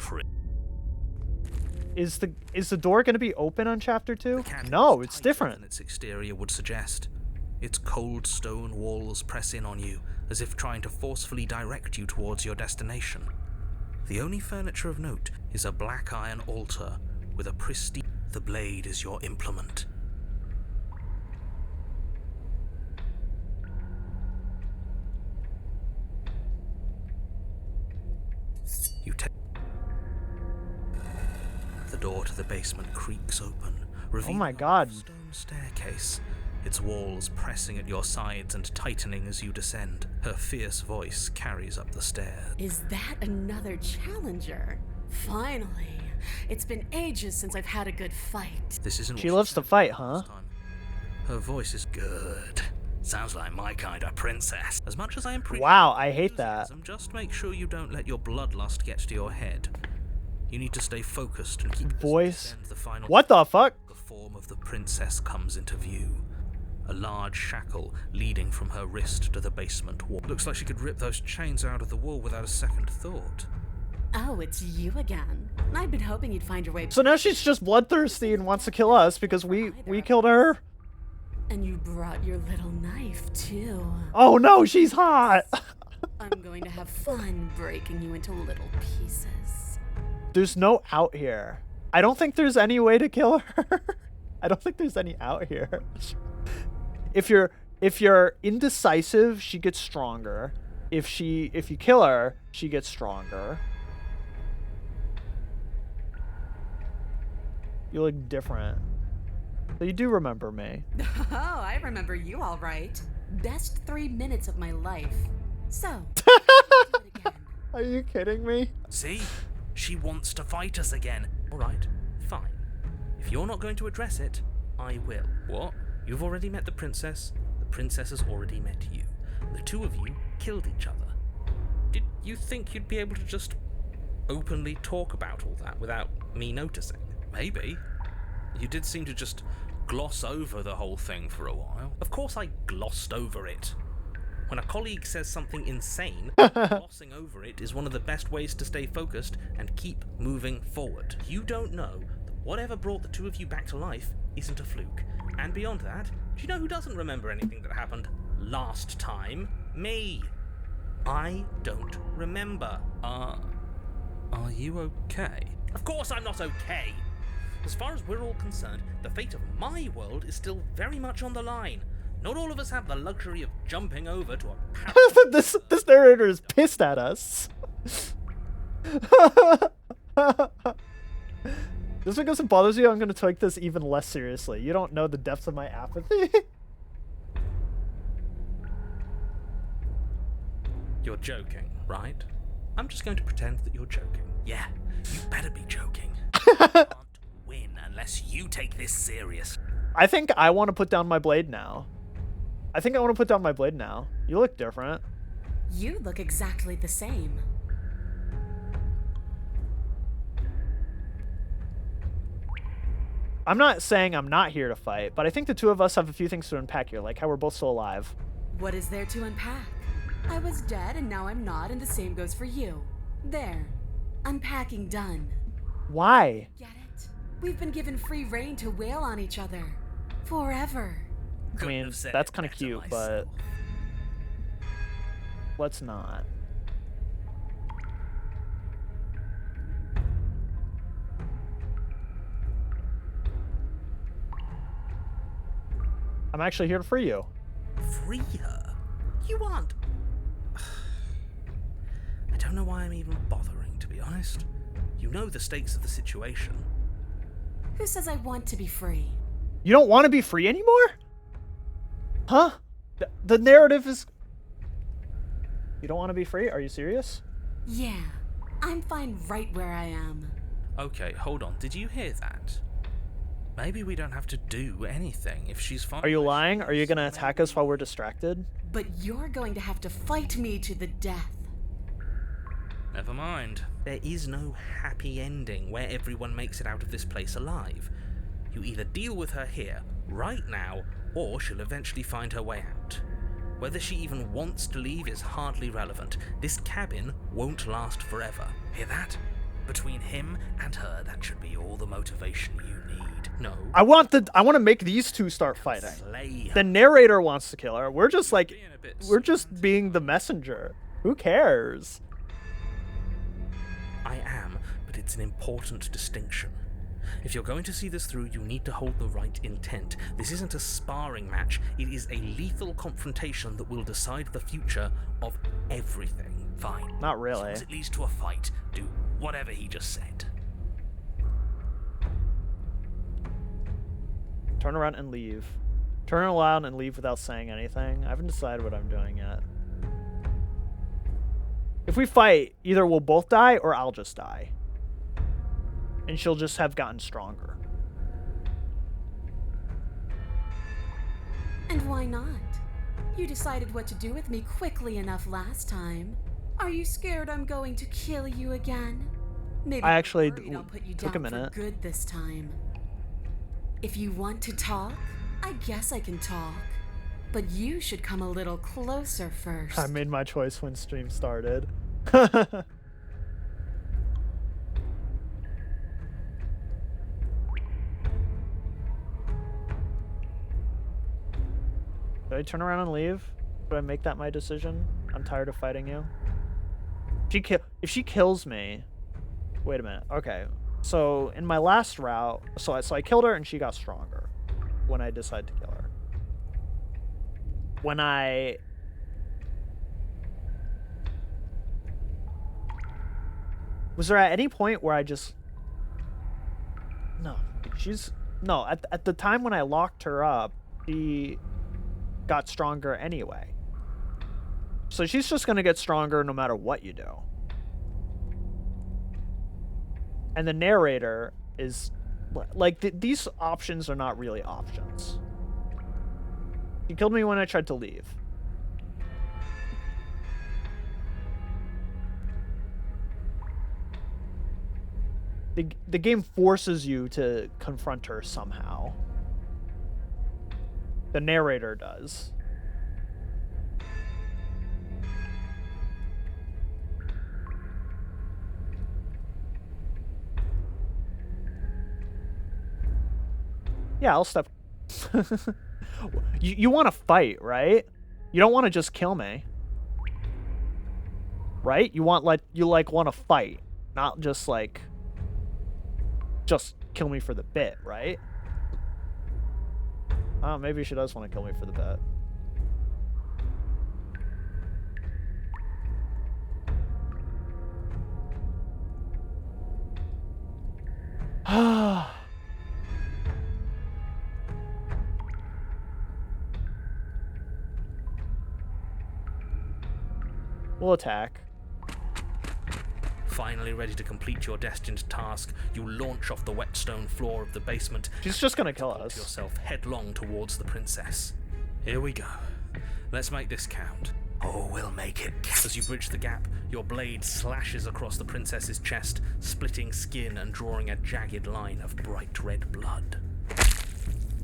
Is the door going to be open on chapter 2? The cabin No, is it's tighter different. than its exterior would suggest. Its cold stone walls press in on you, as if trying to forcefully direct you towards your destination. The only furniture of note is a black iron altar with a pristine... The blade is your implement. You take... The door to the basement creaks open, revealing my a God. stone staircase, its walls pressing at your sides and tightening as you descend. Her fierce voice carries up the stairs. Is that another challenger? Finally. It's been ages since I've had a good fight. This isn't She what loves said to fight, last huh? time. Her voice is good. Sounds like my kind of princess. As much as I appreciate Wow, I hate that. enthusiasm, just make sure you don't let your bloodlust get to your head. You need to stay focused and keep as you Voice? descend the final. What the fuck? The form of the princess comes into view. A large shackle leading from her wrist to the basement wall. Looks like she could rip those chains out of the wall without a second thought. Oh, it's you again. I'd been hoping you'd find your way. So now she's just bloodthirsty and wants to kill us because we killed her? And you brought your little knife, too. Oh no, she's hot! I'm going to have fun breaking you into little pieces. There's no out here. I don't think there's any way to kill her. I don't think there's any out here. If you're indecisive, she gets stronger. If you kill her, she gets stronger. You look different. So you do remember me. Oh, I remember you all right. Best 3 minutes of my life. So, do it again. Are you kidding me? See? She wants to fight us again. Alright, fine. If you're not going to address it, I will. What? You've already met the princess. The princess has already met you. The two of you killed each other. Did you think you'd be able to just openly talk about all that without me noticing? Maybe. You did seem to just gloss over the whole thing for a while. Of course I glossed over it. When a colleague says something insane, glossing over it is one of the best ways to stay focused and keep moving forward. You don't know that whatever brought the two of you back to life isn't a fluke. And beyond that, do you know who doesn't remember anything that happened last time? Me. I don't remember. Are you okay? Of course I'm not okay. As far as we're all concerned, the fate of my world is still very much on the line. Not all of us have the luxury of jumping over to a this narrator is pissed at us. Just because it bothers you, I'm going to take this even less seriously. You don't know the depths of my apathy. You're joking, right? I'm just going to pretend that you're joking. Yeah, you better be joking. You can't win unless you take this serious. I think I want to put down my blade now. You look different. You look exactly the same. I'm not saying I'm not here to fight, but I think the two of us have a few things to unpack here, like how we're both still alive. What is there to unpack? I was dead and now I'm not, and the same goes for you. There. Unpacking done. Why? Get it? We've been given free rein to wail on each other. Forever. I mean, that's kind of cute, but let's not. I'm actually here to free you. Free her? You aren't. I don't know why I'm even bothering, to be honest. You know the stakes of the situation. Who says I want to be free? You don't want to be free anymore? Huh? The narrative is... You don't want to be free? Are you serious? Yeah. I'm fine right where I am. Okay, hold on. Did you hear that? Maybe we don't have to do anything if she's fine. Are you lying? Are you going to attack us while we're distracted? But you're going to have to fight me to the death. Never mind. There is no happy ending where everyone makes it out of this place alive. You either deal with her here, right now, or she'll eventually find her way out. Whether she even wants to leave is hardly relevant. This cabin won't last forever. Hear that? Between him and her, that should be all the motivation you need. No. I want to make these two start fighting. Slay her. The narrator wants to kill her. We're just like, Being a bit we're just being the messenger. Who cares? I am, but it's an important distinction. If you're going to see this through, you need to hold the right intent. This isn't a sparring match. It is a lethal confrontation that will decide the future of everything. Fine. Not As really. long as it leads to a fight, do whatever he just said. Turn around and leave. Turn around and leave without saying anything. I haven't decided what I'm doing yet. If we fight, either we'll both die or I'll just die. And she'll just have gotten stronger. And why not? You decided what to do with me quickly enough last time. Are you scared I'm going to kill you again? Maybe I actually you're worried I'll put you took a down for minute. good this time. If you want to talk, I guess I can talk. But you should come a little closer first. I made my choice when stream started. Should I turn around and leave? Should I make that my decision? I'm tired of fighting you. If she kills me... Wait a minute. Okay. So, in my last route... So I killed her and she got stronger. When I decided to kill her. When I... Was there at any point where I just... No. No, at the time when I locked her up, she got stronger anyway. So she's just going to get stronger no matter what you do. And the narrator is... Like, these options are not really options. He killed me when I tried to leave. The game forces you to confront her somehow. The narrator does. Yeah, I'll step... you want to fight, right? You don't want to just kill me. Right? You want, you want to fight. Not just, just kill me for the bit, right? Oh, maybe she does want to kill me for the bit. We'll attack. Finally ready to complete your destined task, you launch off the wet stone floor of the basement. She's just gonna kill Catapult us. yourself headlong towards the princess. Here we go. Let's make this count. Oh, we'll make it. As you bridge the gap, your blade slashes across the princess's chest, splitting skin and drawing a jagged line of bright red blood.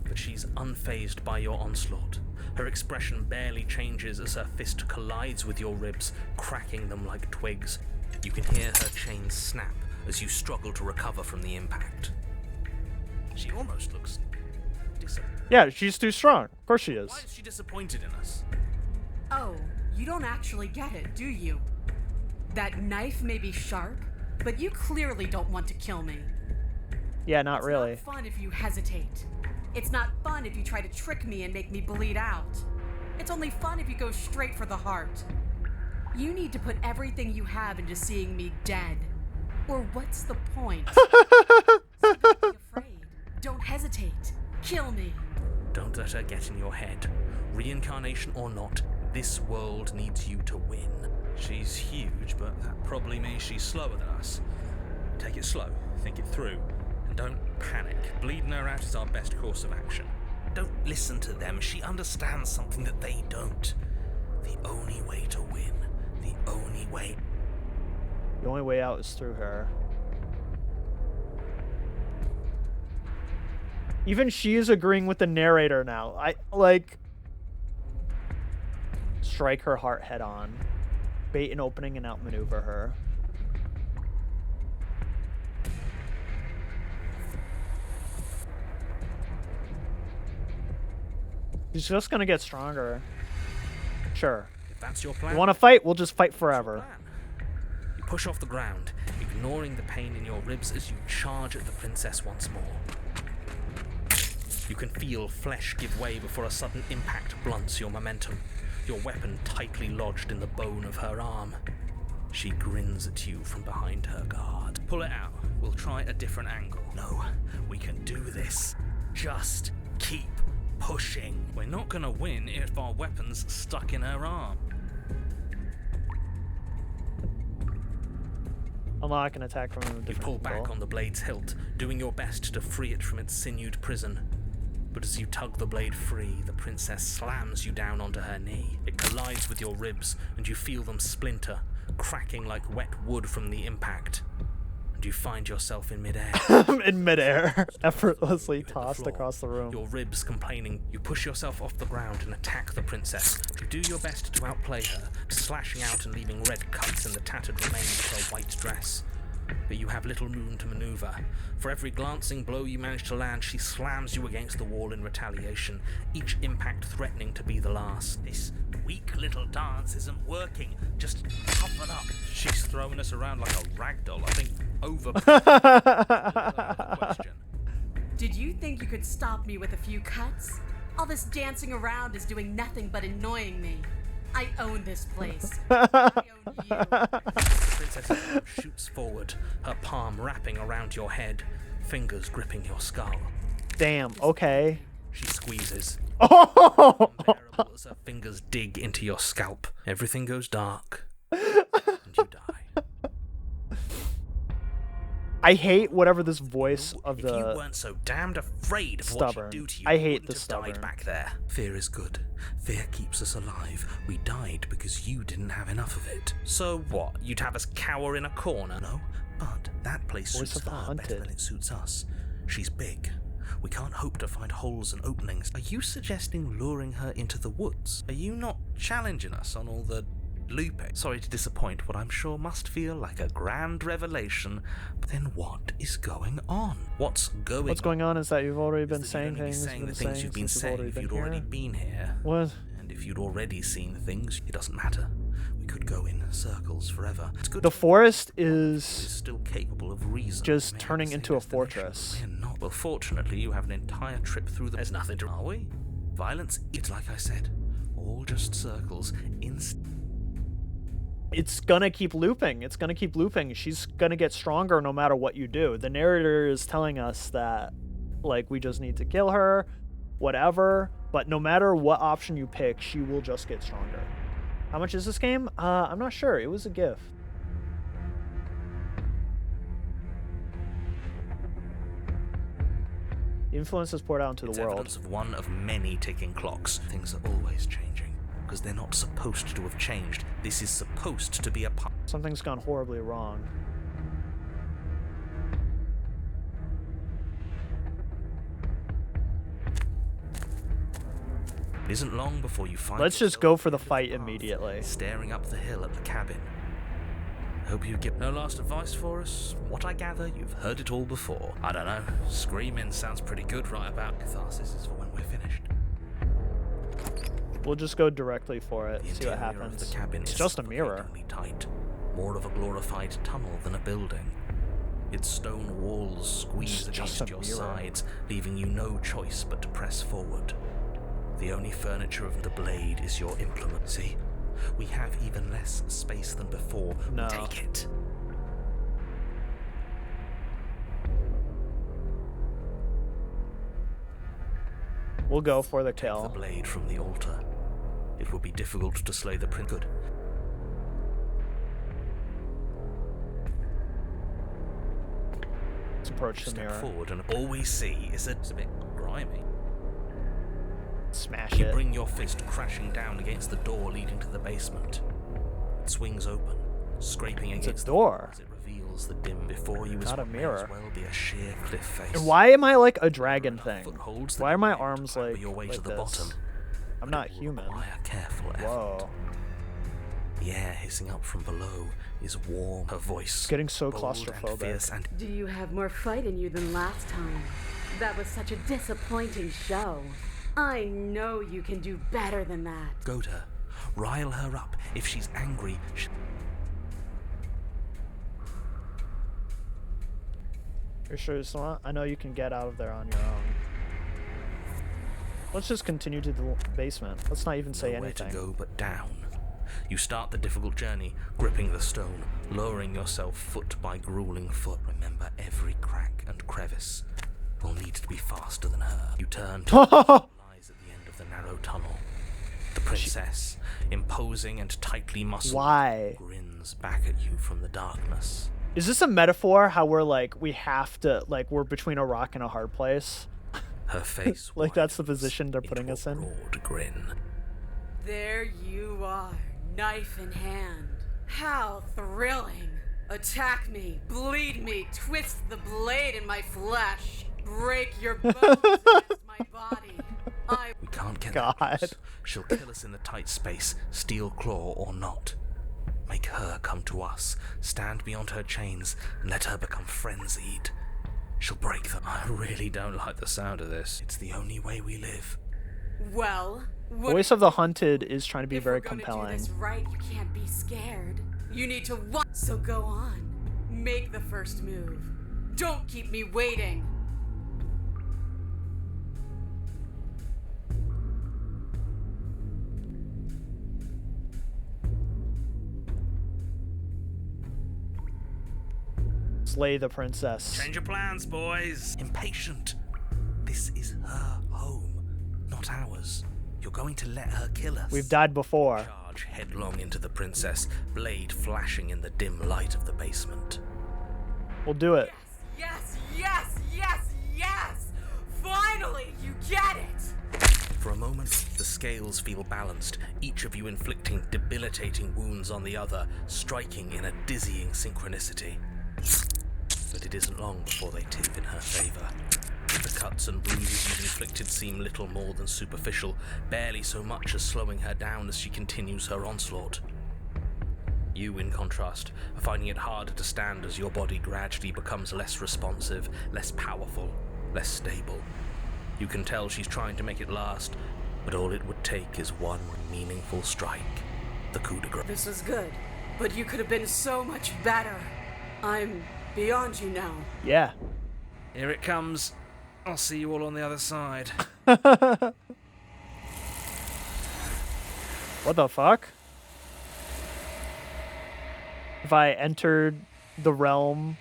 But she's unfazed by your onslaught. Her expression barely changes as her fist collides with your ribs, cracking them like twigs. You can hear her chains snap as you struggle to recover from the impact. She almost looks disappointed. Yeah, she's too strong. Of course she is. Why is she disappointed in us? Oh, you don't actually get it, do you? That knife may be sharp, but you clearly don't want to kill me. Yeah, not really. It's not fun if you hesitate. It's not fun if you try to trick me and make me bleed out. It's only fun if you go straight for the heart. You need to put everything you have into seeing me dead. Or what's the point? So don't be afraid. Don't hesitate. Kill me. Don't let her get in your head. Reincarnation or not, this world needs you to win. She's huge, but that probably means she's slower than us. Take it slow, think it through, and don't panic. Bleeding her out is our best course of action. Don't listen to them. She understands something that they don't. The only way to win. The only way. The only way out is through her. Even she is agreeing with the narrator now. Strike her heart head on. Bait an opening and outmaneuver her. She's just gonna get stronger. Sure. If that's your plan, You wanna fight? We'll just fight what's your forever. plan? You push off the ground, ignoring the pain in your ribs as you charge at the princess once more. You can feel flesh give way before a sudden impact blunts your momentum, your weapon tightly lodged in the bone of her arm. She grins at you from behind her guard. Pull it out. We'll try a different angle. No, we can do this. Just keep pushing. We're not gonna win if our weapon's stuck in her arm. Unlock an attack from a You different pull back angle. on the blade's hilt, doing your best to free it from its sinewed prison. But as you tug the blade free, the princess slams you down onto her knee. It collides with your ribs, and you feel them splinter, cracking like wet wood from the impact. And you find yourself in midair. In midair, effortlessly You hit the tossed floor, across the room. Your ribs complaining, you push yourself off the ground and attack the princess. You do your best to outplay her, slashing out and leaving red cuts in the tattered remains of her white dress. But you have little room to maneuver. For every glancing blow you manage to land, she slams you against the wall in retaliation, each impact threatening to be the last. This weak little dance isn't working. Just toughen up. She's throwing us around like a rag doll, I think over... question. Did you think you could stop me with a few cuts? All this dancing around is doing nothing but annoying me. I own this place. I own you. Princess's arm shoots forward, her palm wrapping around your head, fingers gripping your skull. Damn, okay. She squeezes, Oh! unbearable as her fingers dig into your scalp. Everything goes dark, and you die. I hate whatever this voice of If you the... weren't so damned afraid of what Stubborn. she'd do to you, I you hate wouldn't the have stubborn. died back there. Fear is good. Fear keeps us alive. We died because you didn't have enough of it. So what? You'd have us cower in a corner? No, but that place Voice suits of the her better hunted. than it suits us. She's big. We can't hope to find holes and openings. Are you suggesting luring her into the woods? Are you not challenging us on all the looping? Sorry to disappoint what I'm sure must feel like a grand revelation, but then what is going on? What's going on is that you've already been is that saying you'd only be things. saying the been things you've been since saying you've if you'd been already here. been here. What? And if you'd already seen things, it doesn't matter. We could go in circles forever. It's good The forest is is... still capable of reason. just May I turning say into a destination, fortress. but we're not. Well, fortunately, you have an entire trip through the... There's nothing to... Are we? Violence, it's like I said. All just circles. It's gonna keep looping. It's gonna keep looping. She's gonna get stronger no matter what you do. The narrator is telling us that, like, we just need to kill her, whatever. But no matter what option you pick, she will just get stronger. How much is this game? I'm not sure. It was a gift. Influence is poured out into It's the world. evidence of one of many ticking clocks. Things are always changing, because they're not supposed to have changed. This is supposed to be a part. Something's gone horribly wrong. It isn't long before you find Let's just yourself go for the at end fight of path, immediately. staring up the hill at the cabin. I hope you get No last advice for us? what I gather you've heard it all before. I don't know. Screaming sounds pretty good right about. Catharsis is for when we're finished. We'll just go directly for it, The see what interior of happens. the cabin It's is just a mirror. suffocatingly tight, more of a glorified tunnel than a building. Its stone walls squeeze It's just against a your mirror. sides, leaving you no choice but to press forward. The only furniture of the blade is your implement. See, we have even less space than before. No. Take it. We'll go for the Take the kill. blade from the altar. It would be difficult to slay the prince. Good. Let's approach the Step mirror. forward, and all we see is It's a bit grimy. Smash You it. bring your fist crashing down against the door leading to the basement. It swings open, scraping It's a against door. the walls. It reveals the dim before you. Not a what may mirror. as well be a sheer cliff face. And why am I like a dragon thing? Footholds that Why are my remain to arms clamber like, your way like to the this? bottom? I'm not human. Require careful effort. Whoa. The air hissing up from below is warm. Her voice Getting so bold and claustrophobic. fierce and Do you have more fight in you than last time? That was such a disappointing show. I know you can do better than that. goad her, rile her up. If she's angry, You're sure it's not? I know you can get out of there on your own. Let's just continue to the basement. Let's not even say nowhere anything. to go but down. You start the difficult journey, gripping the stone, lowering yourself foot by grueling foot. Remember, every crack and crevice will need to be faster than her. You turn to lies at the end of the narrow tunnel. The princess, imposing and tightly muscled, Why? grins back at you from the darkness. Is this a metaphor? How we're like, we have to, like, we're between a rock and a hard place? Her face Like, that's the widens position they're into putting a us in? broad grin. There you are, knife in hand. How thrilling! Attack me, bleed me, twist the blade in my flesh, break your bones against my body. We can't get God. that close. She'll kill us in the tight space, steel claw or not. Make her come to us, stand beyond her chains, and let her become frenzied. She'll break them. I really don't like the sound of this. It's the only way we live. Well, Voice of the Hunted is trying to be if very we're gonna compelling. do this right, you can't be scared. You need to So go on. Make the first move. Don't keep me waiting. Slay the princess. Change your plans, boys. Impatient. This is her home, not ours. You're going to let her kill us. We've died before. Charge headlong into the princess, blade flashing in the dim light of the basement. We'll do it. Yes, yes, yes, yes! Finally, you get it! For a moment, the scales feel balanced, each of you inflicting debilitating wounds on the other, striking in a dizzying synchronicity. But it isn't long before they tip in her favor. The cuts and bruises you've inflicted seem little more than superficial, barely so much as slowing her down as she continues her onslaught. You, in contrast, are finding it harder to stand as your body gradually becomes less responsive, less powerful, less stable. You can tell she's trying to make it last, but all it would take is one meaningful strike. The coup de grace. This was good, but you could have been so much better. I'm beyond you now. Yeah. Here it comes. I'll see you all on the other side. What the fuck? If I entered the realm,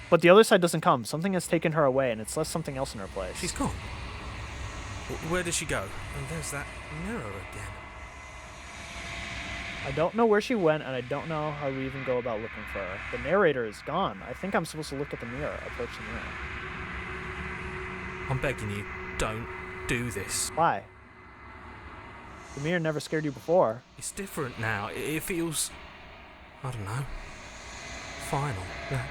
but the other side doesn't come. Something has taken her away, and it's left something else in her place. She's gone. Where did she go? And there's that mirror again. I don't know where she went, and I don't know how we even go about looking for her. The narrator is gone. I think I'm supposed to look at the mirror, approach the mirror. I'm begging you, don't do this. Why? The mirror never scared you before. It's different now. It feels... I don't know. Final. That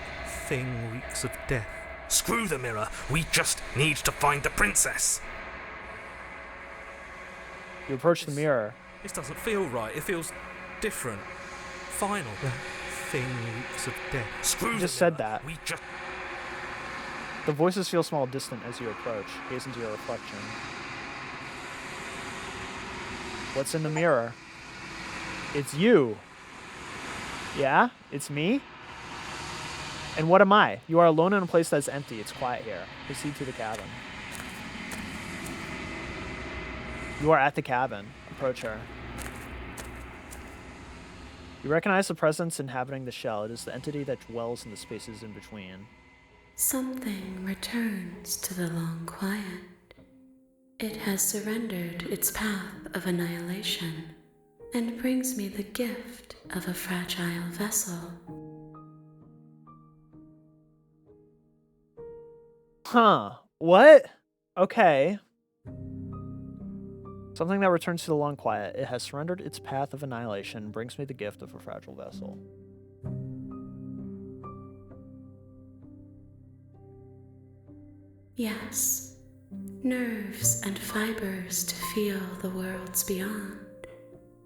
thing reeks of death. Screw the mirror. We just need to find the princess. You approach the mirror. This doesn't feel right. It feels different. Final. That thing reeks of death. Screw You the just said mirror. that. We just... The voices feel small and distant as you approach. Gaze into your reflection. What's in the mirror? It's you. Yeah? It's me? And what am I? You are alone in a place that's empty. It's quiet here. Proceed to the cabin. You are at the cabin. Approach her. You recognize the presence inhabiting the shell. It is the entity that dwells in the spaces in between. Something returns to the long quiet. It has surrendered its path of annihilation and brings me the gift of a fragile vessel. Huh. What? Okay. Something that returns to the long quiet. It has surrendered its path of annihilation and brings me the gift of a fragile vessel. Yes, nerves and fibers to feel the worlds beyond,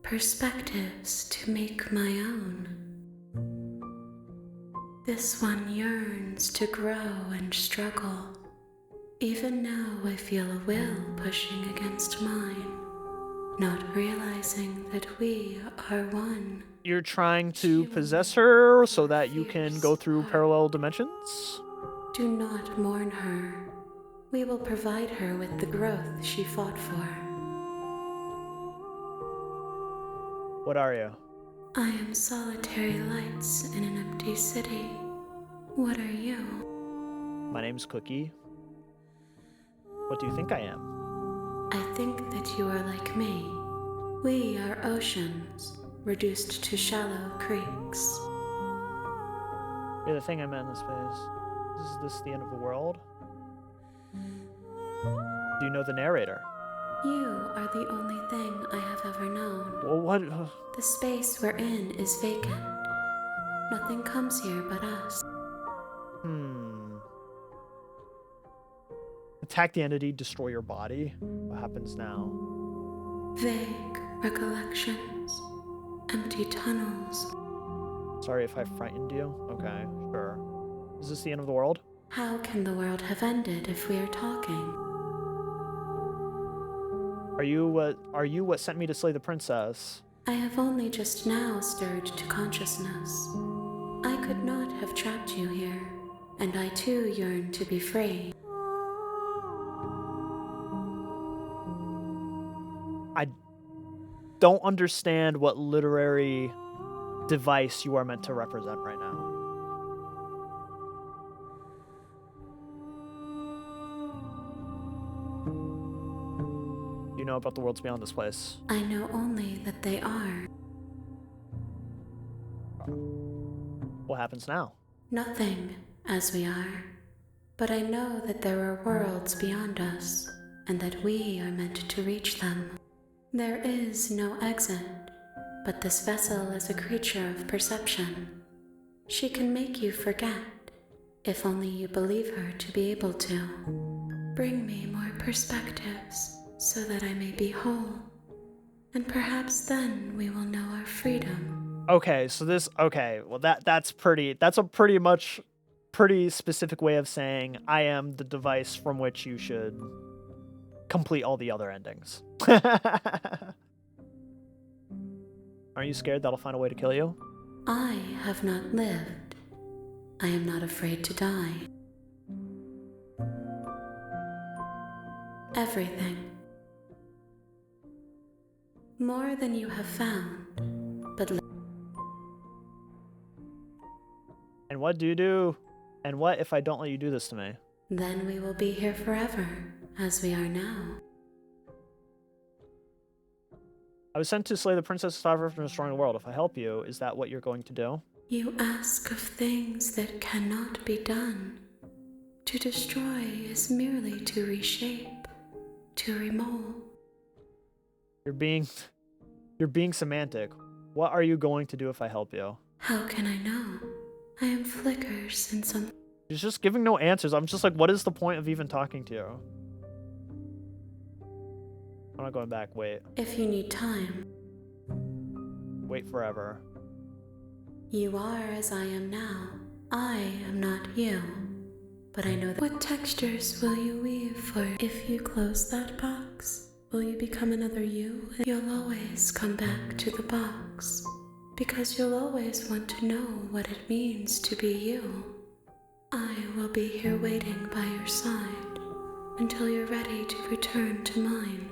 perspectives to make my own. This one yearns to grow and struggle. Even now I feel a will pushing against mine, not realizing that we are one. You're trying to possess her so that you can go through parallel dimensions? Do not mourn her. We will provide her with the growth she fought for. What are you? I am solitary lights in an empty city. What are you? My name's Cookie. What do you think I am? I think that you are like me. We are oceans, reduced to shallow creeks. You're the thing I met in this space. Is this the end of the world? Do you know the narrator? You are the only thing I have ever known. Well, what? The space we're in is vacant. Nothing comes here but us. Attack the entity, destroy your body. What happens now? Vague recollections, empty tunnels. Sorry if I frightened you. Okay, sure. Is this the end of the world? How can the world have ended if we are talking? Are you what sent me to slay the princess? I have only just now stirred to consciousness. I could not have trapped you here, and I too yearn to be free. I don't understand what literary device you are meant to represent right now. You know about the worlds beyond this place. I know only that they are. What happens now? Nothing, as we are. But I know that there are worlds beyond us, and that we are meant to reach them. There is no exit, but this vessel is a creature of perception. She can make you forget, if only you believe her to be able to. Bring me more perspectives, so that I may be whole, and perhaps then we will know our freedom. Okay, so well that's a pretty specific way of saying I am the device from which you should complete all the other endings. Aren't you scared that'll find a way to kill you? I have not lived. I am not afraid to die. Everything. More than you have found, but And what do you do? And what if I don't let you do this to me? then we will be here forever, as we are now. I was sent to slay the princess to stop her from destroying the world. If I help you, is that what you're going to do? You ask of things that cannot be done. To destroy is merely to reshape, to remold. You're being semantic. What are you going to do if I help you? How can I know? I am flickers in some... She's just giving no answers. I'm just like, what is the point of even talking to you? I'm not going back. Wait. If you need time. Wait forever. You are as I am now. I am not you. But I know that... What textures will you weave for? If you close that box, will you become another you? You'll always come back to the box. Because you'll always want to know what it means to be you. I will be here waiting by your side until you're ready to return to mine.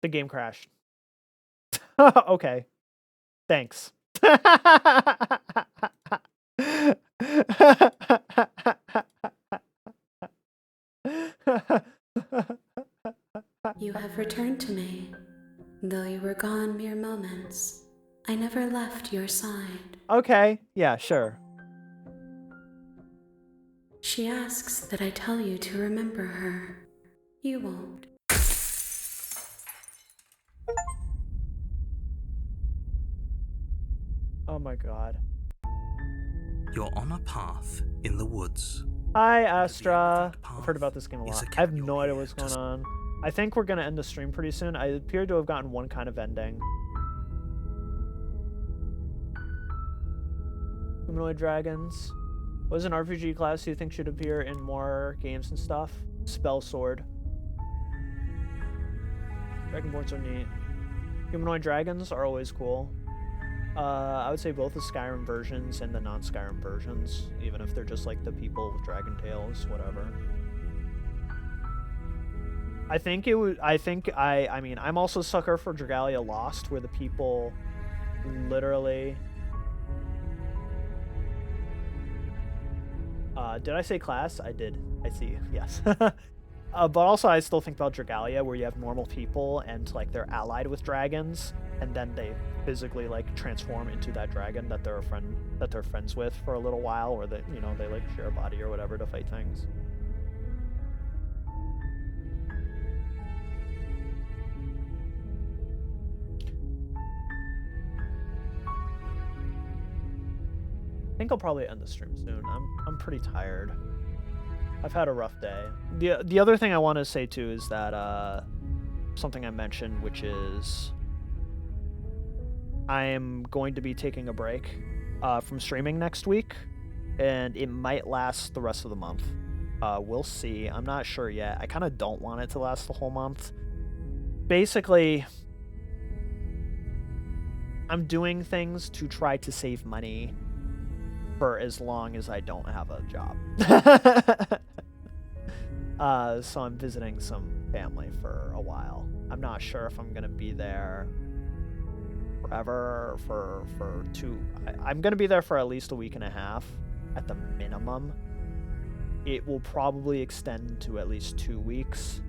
The game crashed. Okay. Thanks. You have returned to me. Though you were gone mere moments, I never left your side. Okay. Yeah, sure. She asks that I tell you to remember her. You won't. Oh my god. You're on a path in the woods. Hi, At the end Astra. of that I've heard about this game a is lot. a I have camp no you're idea here what's to going on. I think we're going to end the stream pretty soon. I appear to have gotten one kind of ending. Humanoid dragons. What is an RPG class you think should appear in more games and stuff? Spell sword. Dragonborns are neat. Humanoid dragons are always cool. I would say both the Skyrim versions and the non-Skyrim versions, even if they're just like the people with dragon tails, whatever. I mean, I'm also a sucker for Dragalia Lost, where the people literally... did I say class? I did. I see. Yes. But also I still think about Dragalia, where you have normal people and like they're allied with dragons, and then they physically like transform into that dragon that they're friends with for a little while, or that, you know, they like share a body or whatever to fight things. I think I'll probably end the stream soon. I'm pretty tired. I've had a rough day. The other thing I want to say too is that something I mentioned, which is I am going to be taking a break from streaming next week, and it might last the rest of the month. We'll see. I'm not sure yet. I kind of don't want it to last the whole month. Basically, I'm doing things to try to save money for as long as I don't have a job. So I'm visiting some family for a while. I'm not sure if I'm gonna be there forever or for I'm gonna be there for at least a week and a half at the minimum. It will probably extend to at least 2 weeks.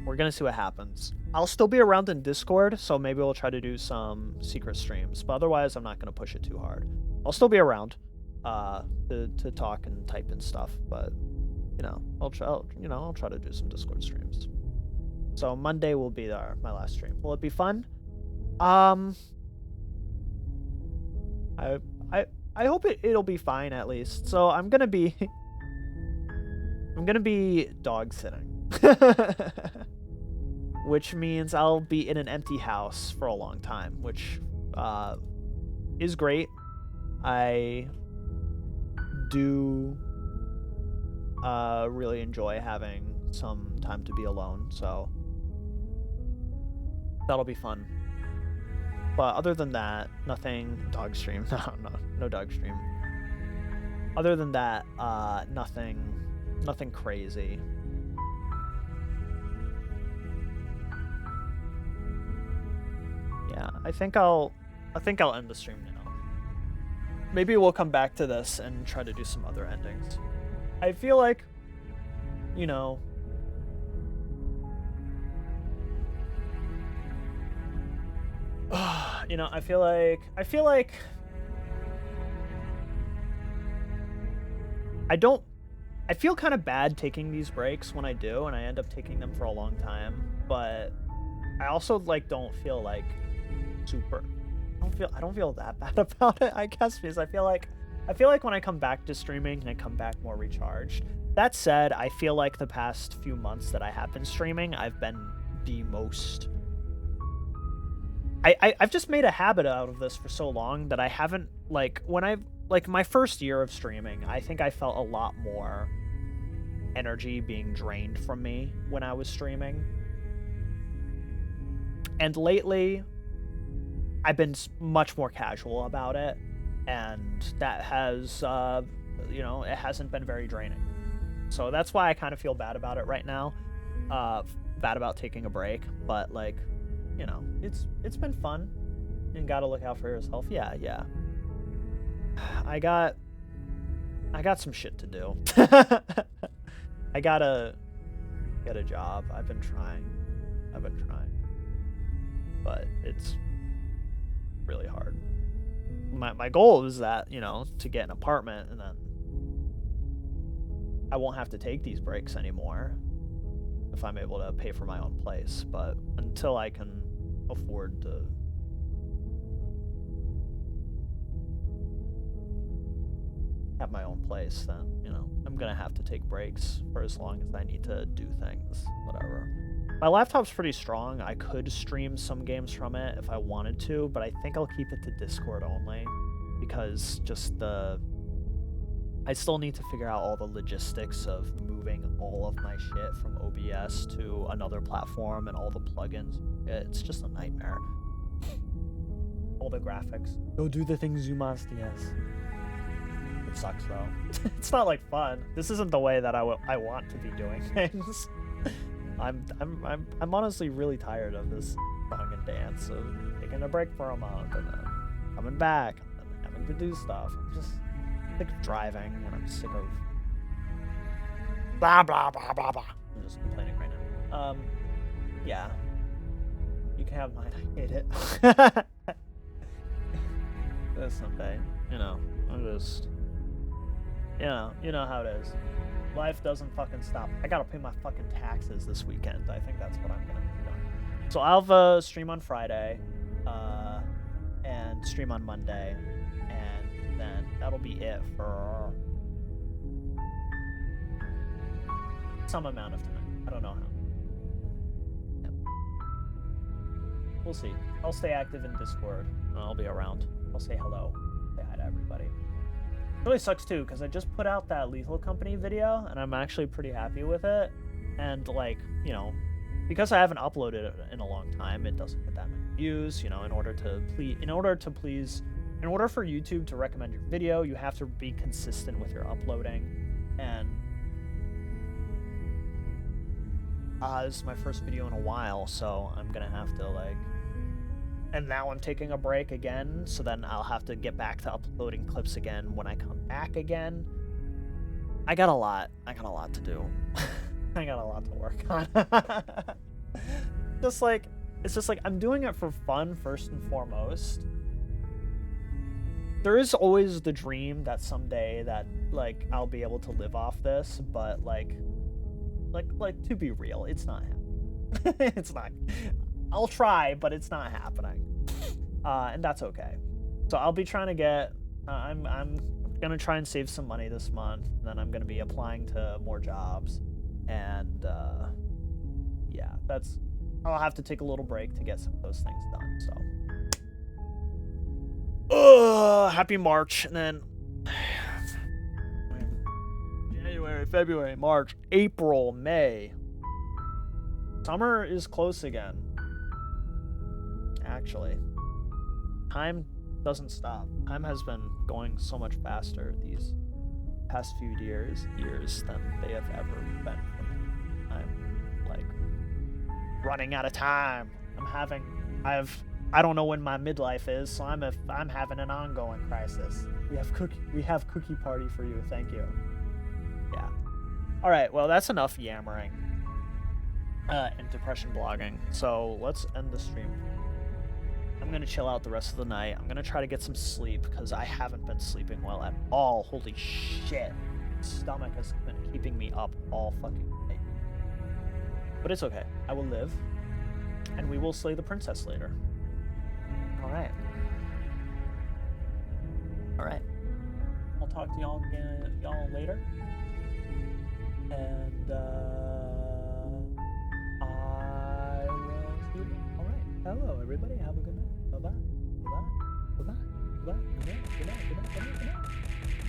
We're gonna see what happens. I'll still be around in Discord, so maybe we'll try to do some secret streams, but otherwise I'm not gonna push it too hard. I'll still be around to talk and type and stuff, but you know, I'll try to do some Discord streams. So Monday will be my last stream. Will it be fun? I hope it'll be fine at least. So I'm gonna be dog sitting, which means I'll be in an empty house for a long time, which is great. I do really enjoy having some time to be alone, so that'll be fun. But other than that, nothing. Dog stream. No dog stream. Other than that, nothing crazy. Yeah, I think I'll end the stream now. Maybe we'll come back to this and try to do some other endings. I feel like, you know, You know, I feel like I feel kind of bad taking these breaks when I do, and I end up taking them for a long time, but I also like don't feel like super I don't feel that bad about it, I guess, because I feel like when I come back to streaming, I come back more recharged. That said, I feel like the past few months that I have been streaming, I've been the most I've just made a habit out of this for so long that I haven't, like, when I've, like, my first year of streaming, I think I felt a lot more energy being drained from me when I was streaming. And lately, I've been much more casual about it, and that has, you know, it hasn't been very draining. So that's why I kind of feel bad about it right now, bad about taking a break, but, like, you know, it's been fun, and gotta look out for yourself. Yeah. I got some shit to do. I gotta get a job. I've been trying, but it's really hard. My goal is that, you know, to get an apartment, and then I won't have to take these breaks anymore if I'm able to pay for my own place. But until I can afford to have my own place, then, you know, I'm gonna have to take breaks for as long as I need to do things, whatever. My laptop's pretty strong. I could stream some games from it if I wanted to, but I think I'll keep it to Discord only, because just I still need to figure out all the logistics of moving all of my shit from OBS to another platform and all the plugins. It's just a nightmare. All the graphics. Go do the things you must, yes. It sucks though. It's not like fun. This isn't the way that I want to be doing things. I'm honestly really tired of this song and dance, of taking a break for a month and then coming back and then having to do stuff. I'm just sick of driving, and I'm sick of blah blah blah blah blah. I'm just complaining right now. Yeah. You can have mine. I hate it. Someday, you know, I'm just, you know how it is. Life doesn't fucking stop. I gotta pay my fucking taxes this weekend. I think that's what I'm gonna be doing. So I'll have a stream on Friday, and stream on Monday, and then that'll be it for some amount of time. I don't know how. Yep. We'll see. I'll stay active in Discord, and I'll be around. I'll say hello, say hi to everybody. It really sucks too, because I just put out that Lethal Company video, and I'm actually pretty happy with it. And, like, you know, because I haven't uploaded it in a long time, it doesn't get that many views. You know, in order for YouTube to recommend your video, you have to be consistent with your uploading. And this is my first video in a while, so I'm gonna have to, like, and now I'm taking a break again, so then I'll have to get back to uploading clips again when I come back again. I got a lot to do. I got a lot to work on. It's just like I'm doing it for fun first and foremost. There is always the dream that someday that, like, I'll be able to live off this, but like to be real, it's not happening. It's not. I'll try, but it's not happening, and that's okay. So I'll be trying to get. I'm gonna try and save some money this month. And then I'm gonna be applying to more jobs, and yeah, that's. I'll have to take a little break to get some of those things done. So, happy March, and then January, February, March, April, May. Summer is close again. Actually, time doesn't stop. Time has been going so much faster these past few years than they have ever been for me. I'm, like, running out of time. I don't know when my midlife is, so I'm having an ongoing crisis. We have cookie party for you. Thank you. Yeah. All right. Well, that's enough yammering and depression blogging. So let's end the stream. I'm I'm gonna chill out the rest of the night. I'm gonna try to get some sleep because I haven't been sleeping well at all. Holy shit. My stomach has been keeping me up all fucking night. But it's okay. I will live. And we will slay the princess later. Alright. Alright. I'll talk to y'all again later. And I will see you then. Alright. Hello everybody. Have a good night. Bye-bye. Bye-bye. Bye-bye. Bye-bye. Good night. Good night. Good night. Good night. Good night.